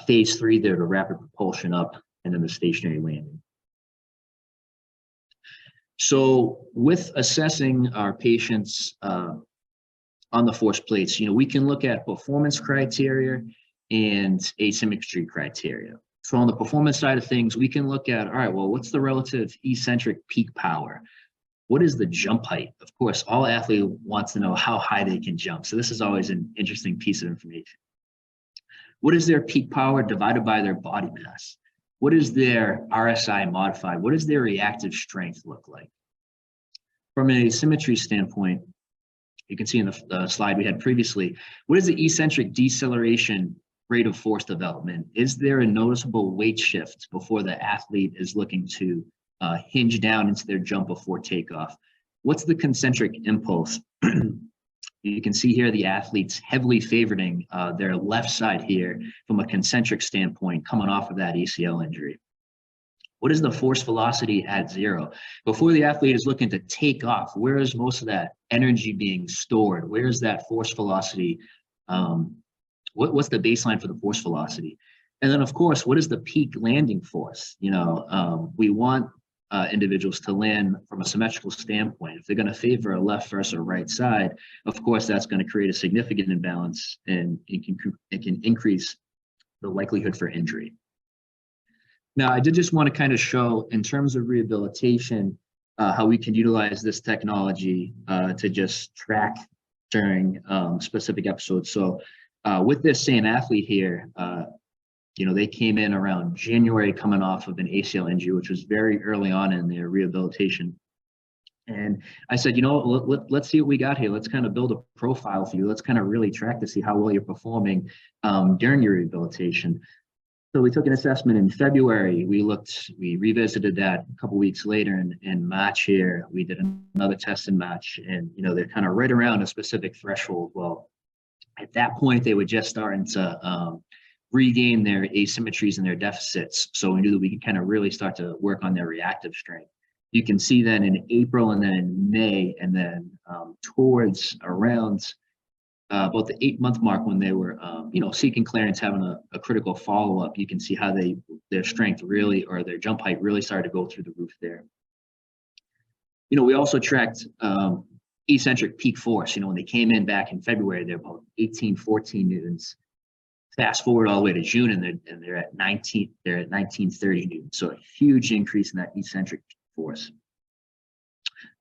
phase three, there, the rapid propulsion up, and then the stationary landing. So with assessing our patients on the force plates, we can look at performance criteria and asymmetry criteria. So on the performance side of things, we can look at, all right, well, what's the relative eccentric peak power? What is the jump height? Of course, all athlete wants to know how high they can jump. So this is always an interesting piece of information. What is their peak power divided by their body mass? What is their RSI modified? What does their reactive strength look like? From an asymmetry standpoint, you can see in the slide we had previously, what is the eccentric deceleration rate of force development? Is there a noticeable weight shift before the athlete is looking to hinge down into their jump before takeoff? What's the concentric impulse? You can see here the athletes heavily favoring their left side here from a concentric standpoint coming off of that ACL injury. What is the force velocity at zero? Before the athlete is looking to take off, where is most of that energy being stored? Where is that force velocity? What's the baseline for the force velocity? And then, of course, what is the peak landing force? We want individuals to land from a symmetrical standpoint. If they're going to favor a left versus a right side, of course, that's going to create a significant imbalance, and it can increase the likelihood for injury. Now, I did just want to kind of show, in terms of rehabilitation, how we can utilize this technology to just track during specific episodes. So with this same athlete here, they came in around January coming off of an ACL injury, which was very early on in their rehabilitation. And I said, let's see what we got here. Let's kind of build a profile for you. Let's kind of really track to see how well you're performing during your rehabilitation. So we took an assessment in February. We revisited that a couple weeks later in March here. We did another test in March, and they're kind of right around a specific threshold. Well, at that point, they were just starting to regain their asymmetries and their deficits. So we knew that we could kind of really start to work on their reactive strength. You can see then in April and then in May, and then towards around about the 8-month mark, when they were, seeking clearance, having a critical follow-up, you can see how their strength really, or their jump height really started to go through the roof there. We also tracked eccentric peak force. When they came in back in February, they're about 14 newtons. Fast forward all the way to June, and they're at 1930 newtons. So a huge increase in that eccentric force.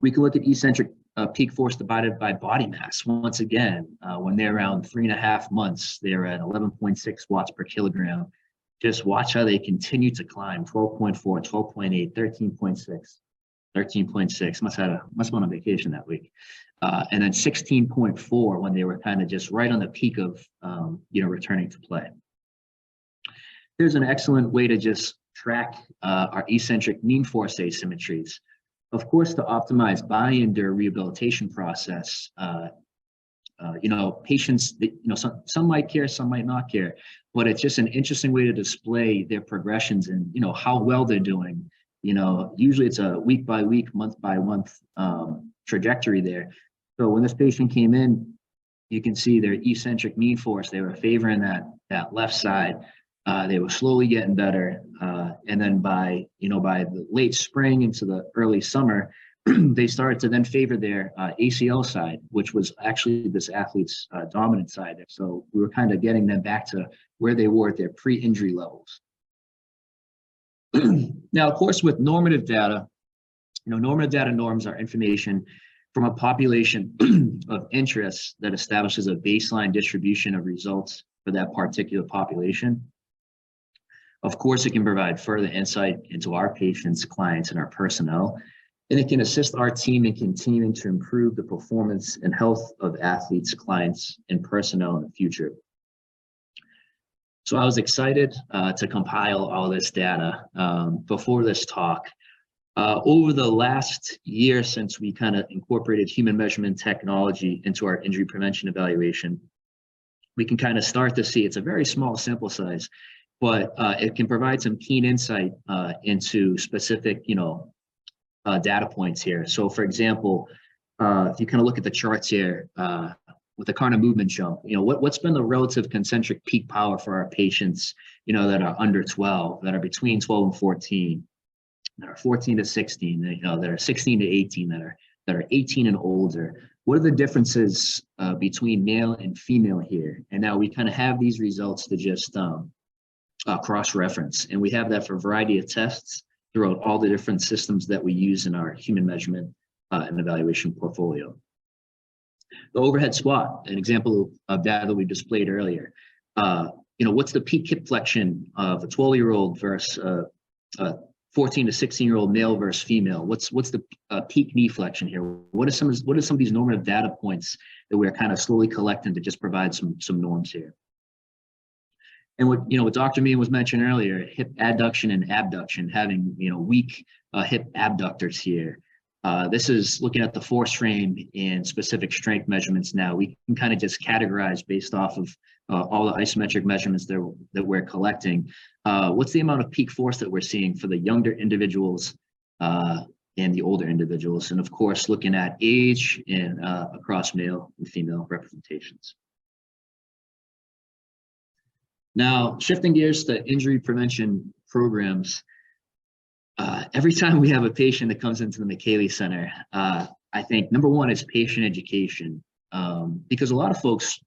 We can look at eccentric peak force divided by body mass. Once again, when they're around 3.5 months, they're at 11.6 watts per kilogram. Just watch how they continue to climb: 12.4, 12.8, 13.6, 13.6. Must have been on vacation that week. And then 16.4 when they were kind of just right on the peak of returning to play. Here's an excellent way to just track our eccentric mean force asymmetries. Of course, to optimize buy-in during rehabilitation process, patients, some might care, some might not care, but it's just an interesting way to display their progressions and, how well they're doing. Usually it's a week by week, month by month trajectory there. So when this patient came in, you can see their eccentric mean force. They were favoring that left side. They were slowly getting better. And then by the late spring into the early summer, they started to then favor their ACL side, which was actually this athlete's dominant side. So we were kind of getting them back to where they were at their pre-injury levels. Now, of course, with normative data, normative data norms are information from a population of interest that establishes a baseline distribution of results for that particular population. Of course, it can provide further insight into our patients, clients, and our personnel, and it can assist our team in continuing to improve the performance and health of athletes, clients, and personnel in the future. So I was excited to compile all this data before this talk. Over the last year, since we kind of incorporated human measurement technology into our injury prevention evaluation, we can kind of start to see it's a very small sample size, but it can provide some keen insight into specific, data points here. So, for example, if you kind of look at the charts here with the Carter movement jump, what's been the relative concentric peak power for our patients, that are under 12, that are between 12 and 14. That are 14 to 16, that are 16 to 18, that are 18 and older. What are the differences between male and female here? And now we kind of have these results to just cross-reference, and we have that for a variety of tests throughout all the different systems that we use in our human measurement and evaluation portfolio. The overhead squat, an example of data that we displayed earlier. What's the peak hip flexion of a 12-year-old versus 14 to 16-year-old male versus female? What's the peak knee flexion here? What are some of these normative data points that we're kind of slowly collecting to just provide some norms here? And what Dr. Meehan was mentioning earlier, hip adduction and abduction, having weak hip abductors here. This is looking at the force frame and specific strength measurements. Now we can kind of just categorize based off of all the isometric measurements that we're collecting. What's the amount of peak force that we're seeing for the younger individuals and the older individuals? And of course, looking at age and across male and female representations. Now, shifting gears to injury prevention programs. Every time we have a patient that comes into the Micheli Center, I think number one is patient education, because a lot of folks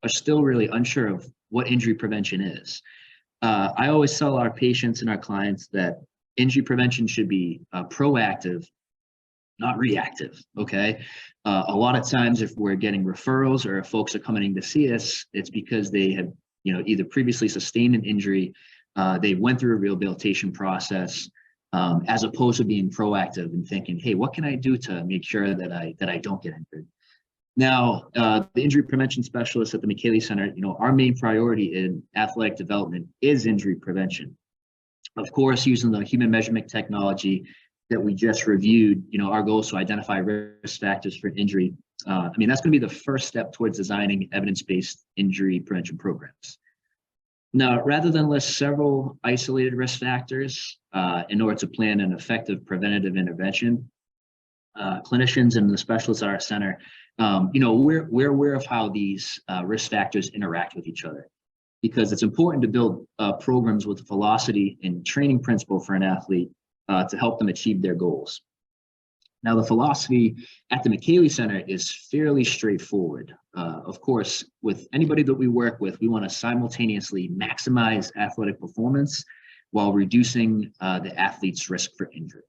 are still really unsure of what injury prevention is. I always tell our patients and our clients that injury prevention should be proactive, not reactive, okay? A lot of times if we're getting referrals or if folks are coming in to see us, it's because they have either previously sustained an injury, they went through a rehabilitation process, as opposed to being proactive and thinking, hey, what can I do to make sure that I don't get injured? Now, the injury prevention specialists at the Micheli Center, our main priority in athletic development is injury prevention. Of course, using the human measurement technology that we just reviewed, our goal is to identify risk factors for injury. That's going to be the first step towards designing evidence-based injury prevention programs. Now, rather than list several isolated risk factors in order to plan an effective preventative intervention, clinicians and the specialists at our center, we're aware of how these risk factors interact with each other, because it's important to build programs with velocity and training principle for an athlete to help them achieve their goals. Now, the philosophy at the Micheli Center is fairly straightforward. Of course, with anybody that we work with, we want to simultaneously maximize athletic performance while reducing the athlete's risk for injury.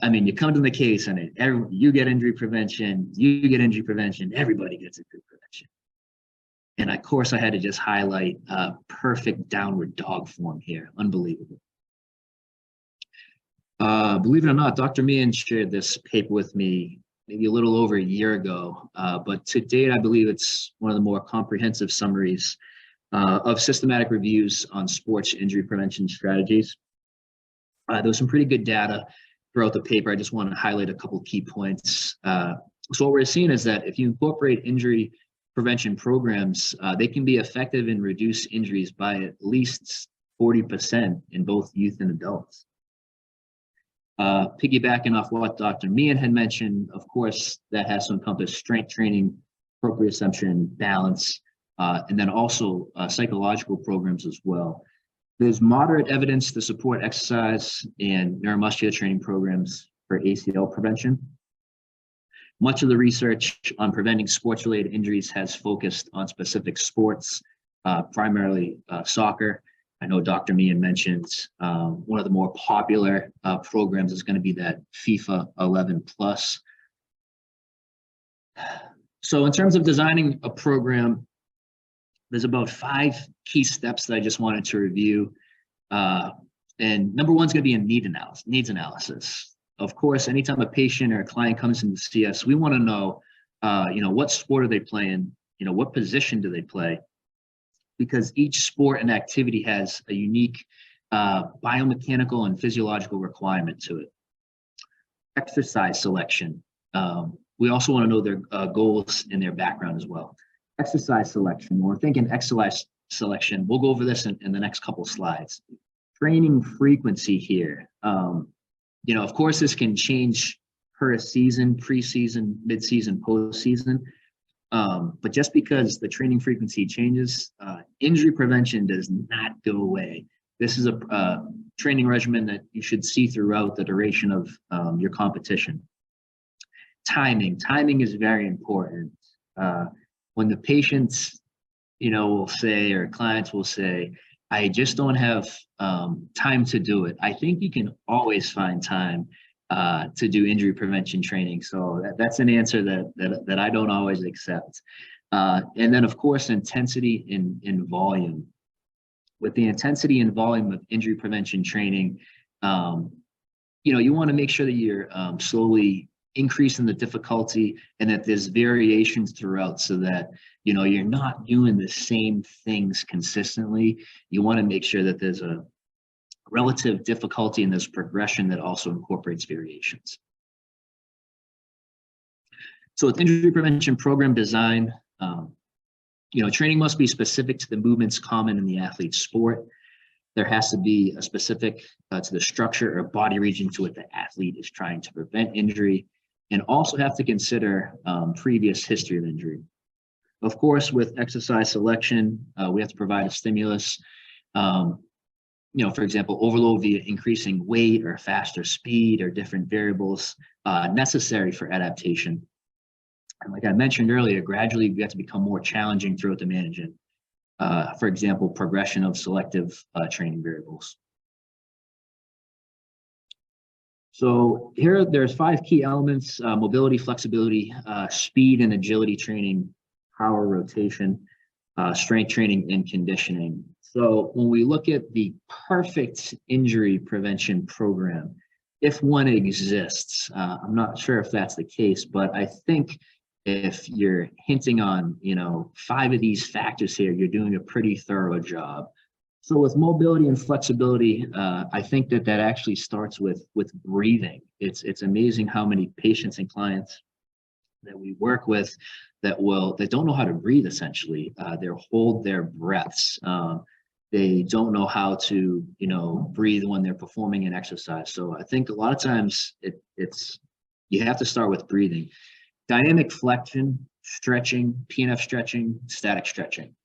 I mean, you come to the Micheli Center, you get injury prevention, you get injury prevention, everybody gets injury prevention. And of course, I had to just highlight perfect downward dog form here. Unbelievable. Believe it or not, Dr. Meehan shared this paper with me maybe a little over a year ago, but to date, I believe it's one of the more comprehensive summaries of systematic reviews on sports injury prevention strategies. There was some pretty good data throughout the paper. I just want to highlight a couple key points. So what we're seeing is that if you incorporate injury prevention programs, they can be effective and reduce injuries by at least 40% in both youth and adults. Piggybacking off what Dr. Meehan had mentioned, of course, that has to encompass strength training, proprioception, balance, and then also psychological programs as well. There's moderate evidence to support exercise and neuromuscular training programs for ACL prevention. Much of the research on preventing sports-related injuries has focused on specific sports, primarily soccer. I know Dr. Meehan mentioned one of the more popular programs is going to be that FIFA 11 Plus. So in terms of designing a program, there's about 5 key steps that I just wanted to review. And number one is going to be a needs analysis. Of course, anytime a patient or a client comes in to see us, we want to know, what sport are they playing? What position do they play? Because each sport and activity has a unique biomechanical and physiological requirement to it. Exercise selection. We also want to know their goals and their background as well. Exercise selection. When we're thinking exercise selection, we'll go over this in the next couple slides. Training frequency here. Of course, this can change per season, preseason, midseason, postseason. But just because the training frequency changes, injury prevention does not go away. This is a training regimen that you should see throughout the duration of your competition. Timing is very important. When the patients, will say, or clients will say, I just don't have time to do it. I think you can always find time to do injury prevention training. So that's an answer that I don't always accept. And then of course, intensity in volume. With the intensity and volume of injury prevention training, you want to make sure that you're slowly increasing the difficulty and that there's variations throughout so that, you're not doing the same things consistently. You want to make sure that there's a relative difficulty in this progression that also incorporates variations. So with injury prevention program design, training must be specific to the movements common in the athlete's sport. There has to be a specific to the structure or body region to what the athlete is trying to prevent injury, and also have to consider previous history of injury. Of course, with exercise selection, we have to provide a stimulus. For example, overload via increasing weight or faster speed or different variables necessary for adaptation. And like I mentioned earlier, gradually we have to become more challenging throughout the management. For example, progression of selective training variables. So here, there's 5 key elements: mobility, flexibility, speed and agility training, power, rotation, strength training, and conditioning. So when we look at the perfect injury prevention program, if one exists, I'm not sure if that's the case, but I think if you're hinting on, 5 of these factors here, you're doing a pretty thorough job. So with mobility and flexibility, I think that actually starts with breathing. It's amazing how many patients and clients that we work with that don't know how to breathe. Essentially, they hold their breaths. They don't know how to, breathe when they're performing an exercise. So I think a lot of times you have to start with breathing. Dynamic flexion, stretching, PNF stretching, static stretching.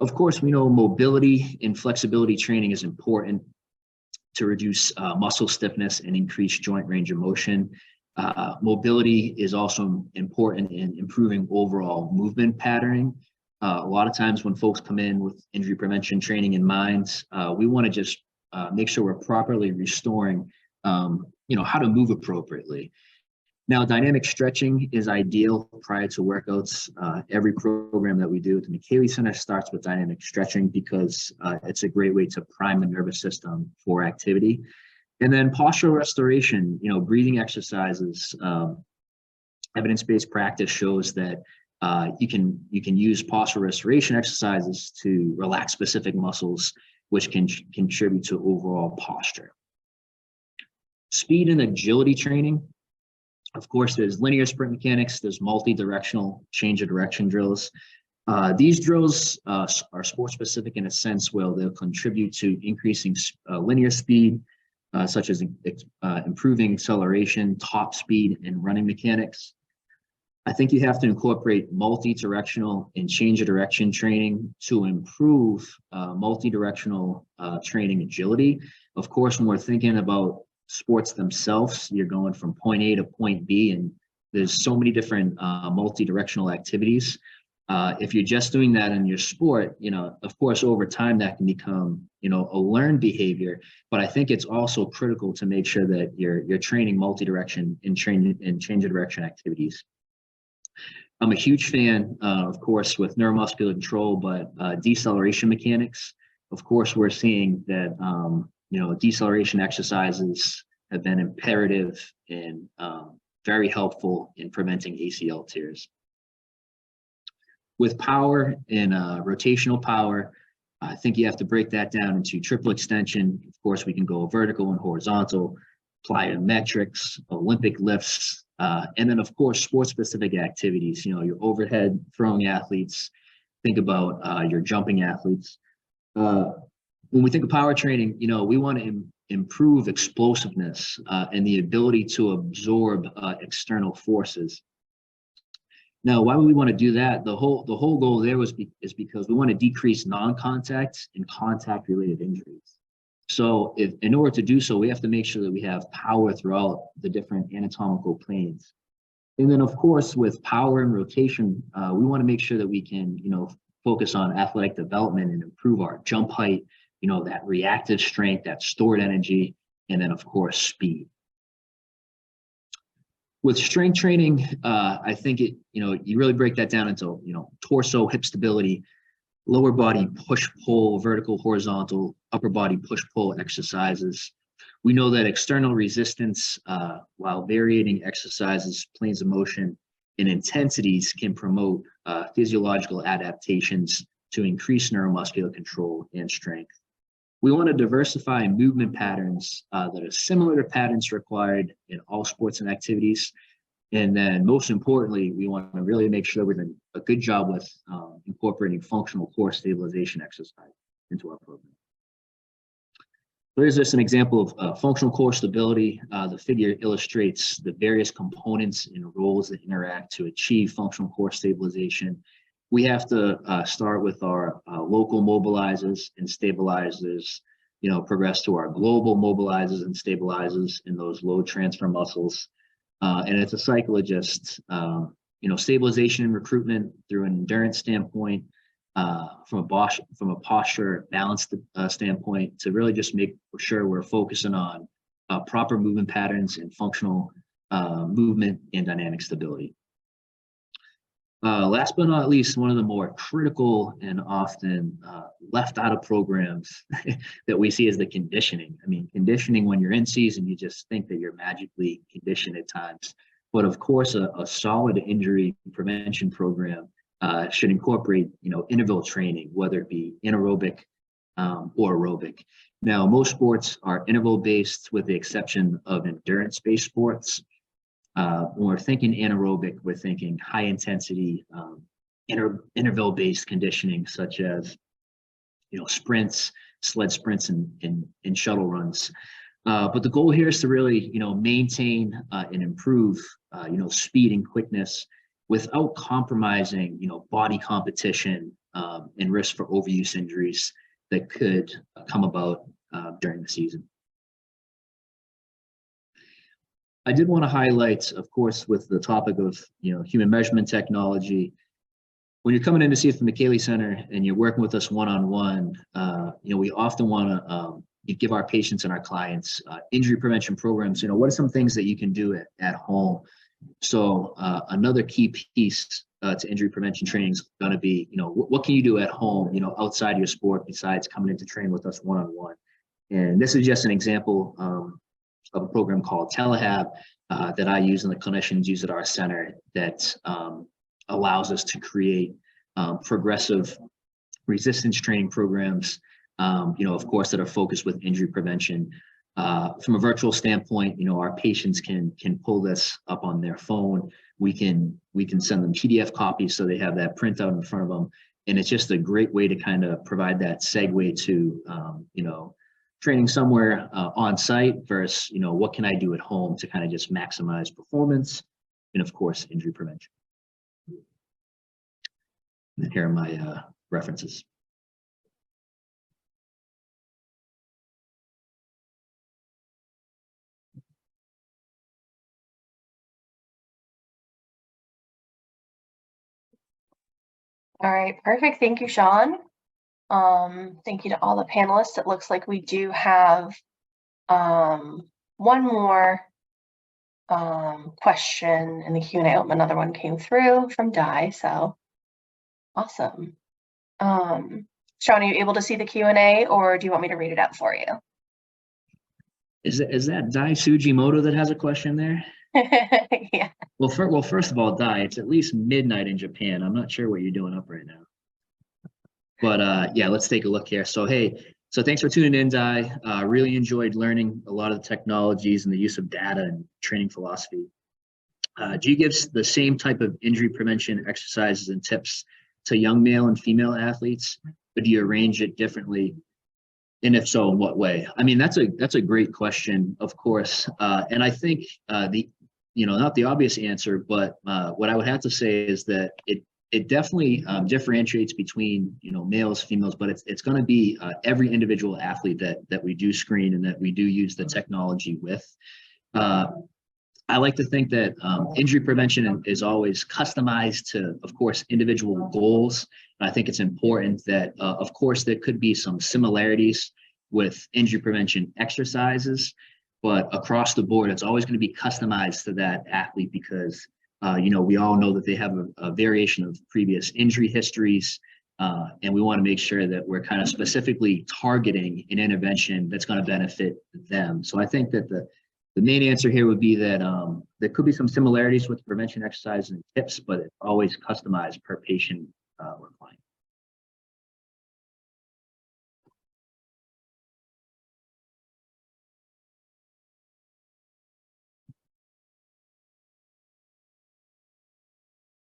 Of course, we know mobility and flexibility training is important. to reduce muscle stiffness and increase joint range of motion. Mobility is also important in improving overall movement patterning. A lot of times when folks come in with injury prevention training in mind, we want to just make sure we're properly restoring, how to move appropriately. Now, dynamic stretching is ideal prior to workouts. Every program that we do at the Micheli Center starts with dynamic stretching because it's a great way to prime the nervous system for activity. And then postural restoration, breathing exercises. Evidence-based practice shows that you can use postural restoration exercises to relax specific muscles, which can contribute to overall posture. Speed and agility training. Of course, there's linear sprint mechanics, there's multi-directional change of direction drills. These drills are sport specific in a sense where they'll contribute to increasing linear speed, such as improving acceleration, top speed, and running mechanics. I think you have to incorporate multi-directional and change of direction training to improve multi-directional training agility. Of course, when we're thinking about sports themselves, you're going from point A to point B, and there's so many different multi-directional activities. If you're just doing that in your sport, of course, over time that can become, a learned behavior. But I think it's also critical to make sure that you're training multi-direction and change of direction activities. I'm a huge fan, of course, with neuromuscular control, but deceleration mechanics. Of course, we're seeing that deceleration exercises have been imperative and very helpful in preventing ACL tears. With power and rotational power, I think you have to break that down into triple extension. Of course, we can go vertical and horizontal, plyometrics, Olympic lifts, and then, of course, sport-specific activities. Your overhead throwing athletes, think about your jumping athletes. When we think of power training, we want to improve explosiveness and the ability to absorb external forces. Now, why would we want to do that? The whole goal there is because we want to decrease non-contact and contact-related injuries. So in order to do so, we have to make sure that we have power throughout the different anatomical planes. And then, of course, with power and rotation, we want to make sure that we can, focus on athletic development and improve our jump height, that reactive strength, that stored energy, and then, of course, speed. With strength training, I think you really break that down into, torso, hip stability, lower body push-pull, vertical, horizontal, upper body push-pull exercises. We know that external resistance, while varying exercises, planes of motion, and intensities can promote physiological adaptations to increase neuromuscular control and strength. We want to diversify movement patterns that are similar to patterns required in all sports and activities. And then most importantly, we want to really make sure we're doing a good job with incorporating functional core stabilization exercise into our program. So here's just an example of functional core stability. The figure illustrates the various components and roles that interact to achieve functional core stabilization. We have to start with our local mobilizers and stabilizers, progress to our global mobilizers and stabilizers in those load transfer muscles. And it's a cycle of just, stabilization and recruitment through an endurance standpoint, from a posture balance standpoint, to really just make sure we're focusing on proper movement patterns and functional movement and dynamic stability. Last but not least, one of the more critical and often left out of programs that we see is the conditioning. I mean, conditioning, when you're in season, you just think that you're magically conditioned at times. But of course, a solid injury prevention program should incorporate, interval training, whether it be anaerobic or aerobic. Now, most sports are interval-based with the exception of endurance-based sports. When we're thinking anaerobic, we're thinking high intensity, interval-based conditioning, such as, sprints, sled sprints, and shuttle runs. But the goal here is to really, maintain and improve, speed and quickness without compromising, body competition and risk for overuse injuries that could come about during the season. I did want to highlight, of course, with the topic of, human measurement technology, when you're coming in to see us from the Micheli Center and you're working with us one-on-one, we often want to give our patients and our clients injury prevention programs. What are some things that you can do at home? So another key piece to injury prevention training is going to be, what can you do at home, outside your sport besides coming in to train with us one-on-one? And this is just an example of a program called Telehab that I use and the clinicians use at our center that allows us to create progressive resistance training programs, of course, that are focused with injury prevention. From a virtual standpoint, our patients can pull this up on their phone. We can send them PDF copies so they have that printout in front of them. And it's just a great way to kind of provide that segue to, training somewhere on site versus, what can I do at home to kind of just maximize performance and, of course, injury prevention. And here are my references. All right, perfect. Thank you, Shawn. Thank you to all the panelists. It looks like we do have one more question in the Q&A. Another one came through from Di, so awesome. Shawn, are you able to see the Q&A, or do you want me to read it out for you? Is that Dai Sujimoto that has a question there? Yeah. Well, first of all, Dai, it's at least midnight in Japan. I'm not sure what you're doing up right now. But yeah, let's take a look here. So thanks for tuning in, Dai. Really enjoyed learning a lot of the technologies and the use of data and training philosophy. Do you give the same type of injury prevention exercises and tips to young male and female athletes, or do you arrange it differently? And if so, in what way? I mean, that's a great question, of course. And I think not the obvious answer, but what I would have to say is that it definitely differentiates between males, females, but it's going to be every individual athlete that we do screen and that we do use the technology with. I like to think that injury prevention is always customized to, of course, individual goals. And I think it's important that, of course, there could be some similarities with injury prevention exercises, but across the board, it's always going to be customized to that athlete because, we all know that they have a variation of previous injury histories, and we want to make sure that we're kind of specifically targeting an intervention that's going to benefit them. So I think that the main answer here would be that there could be some similarities with prevention exercises and tips, but it's always customized per patient or client.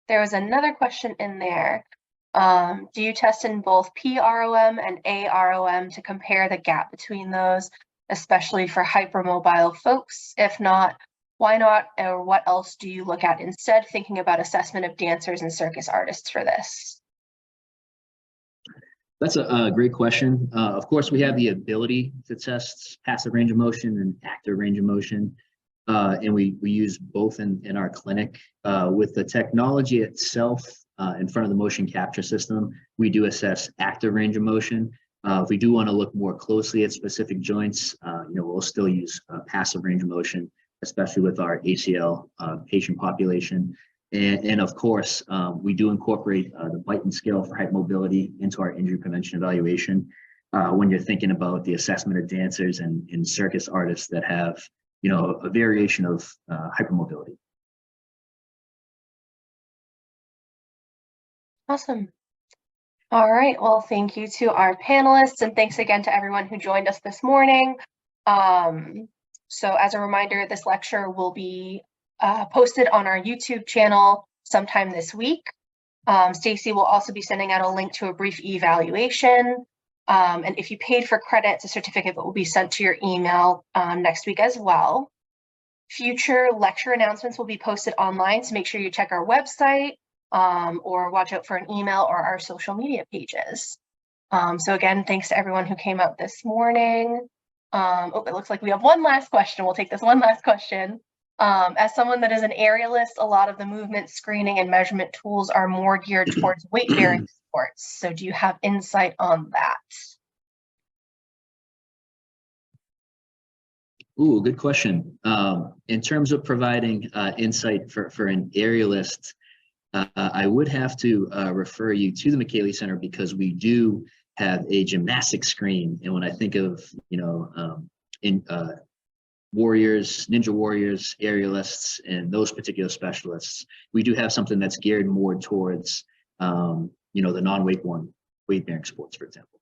There was another question in there. Do you test in both PROM and AROM to compare the gap between those, especially for hypermobile folks? If not, why not? Or what else do you look at instead, thinking about assessment of dancers and circus artists for this? That's a great question. Of course, we have the ability to test passive range of motion and active range of motion. And we use both in our clinic. With the technology itself in front of the motion capture system, we do assess active range of motion. If we do want to look more closely at specific joints, we'll still use passive range of motion, especially with our ACL patient population. And of course, we do incorporate the Beighton scale for hypermobility into our injury prevention evaluation when you're thinking about the assessment of dancers and circus artists that have a variation of hypermobility. Awesome. All right. Well, thank you to our panelists, and thanks again to everyone who joined us this morning. So as a reminder, this lecture will be posted on our YouTube channel sometime this week. Stacy will also be sending out a link to a brief evaluation. And if you paid for credits, a certificate will be sent to your email next week as well. Future lecture announcements will be posted online, so make sure you check our website or watch out for an email or our social media pages. So again, thanks to everyone who came out this morning. It looks like we have one last question. We'll take this one last question. As someone that is an aerialist, a lot of the movement screening and measurement tools are more geared towards weight-bearing sports. So do you have insight on that? Ooh, good question. In terms of providing insight for an aerialist, I would have to refer you to the Micheli Center because we do have a gymnastics screen. And when I think of, warriors, ninja warriors, aerialists, and those particular specialists, we do have something that's geared more towards, the weight-bearing sports, for example.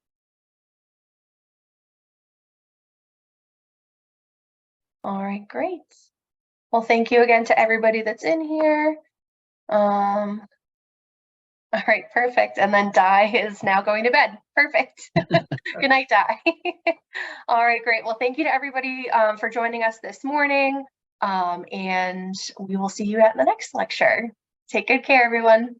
All right, great. Well, thank you again to everybody that's in here. All right, perfect. And then Di is now going to bed. Perfect. Good night, Di. All right, great. Well, thank you to everybody for joining us this morning. And we will see you at the next lecture. Take good care, everyone.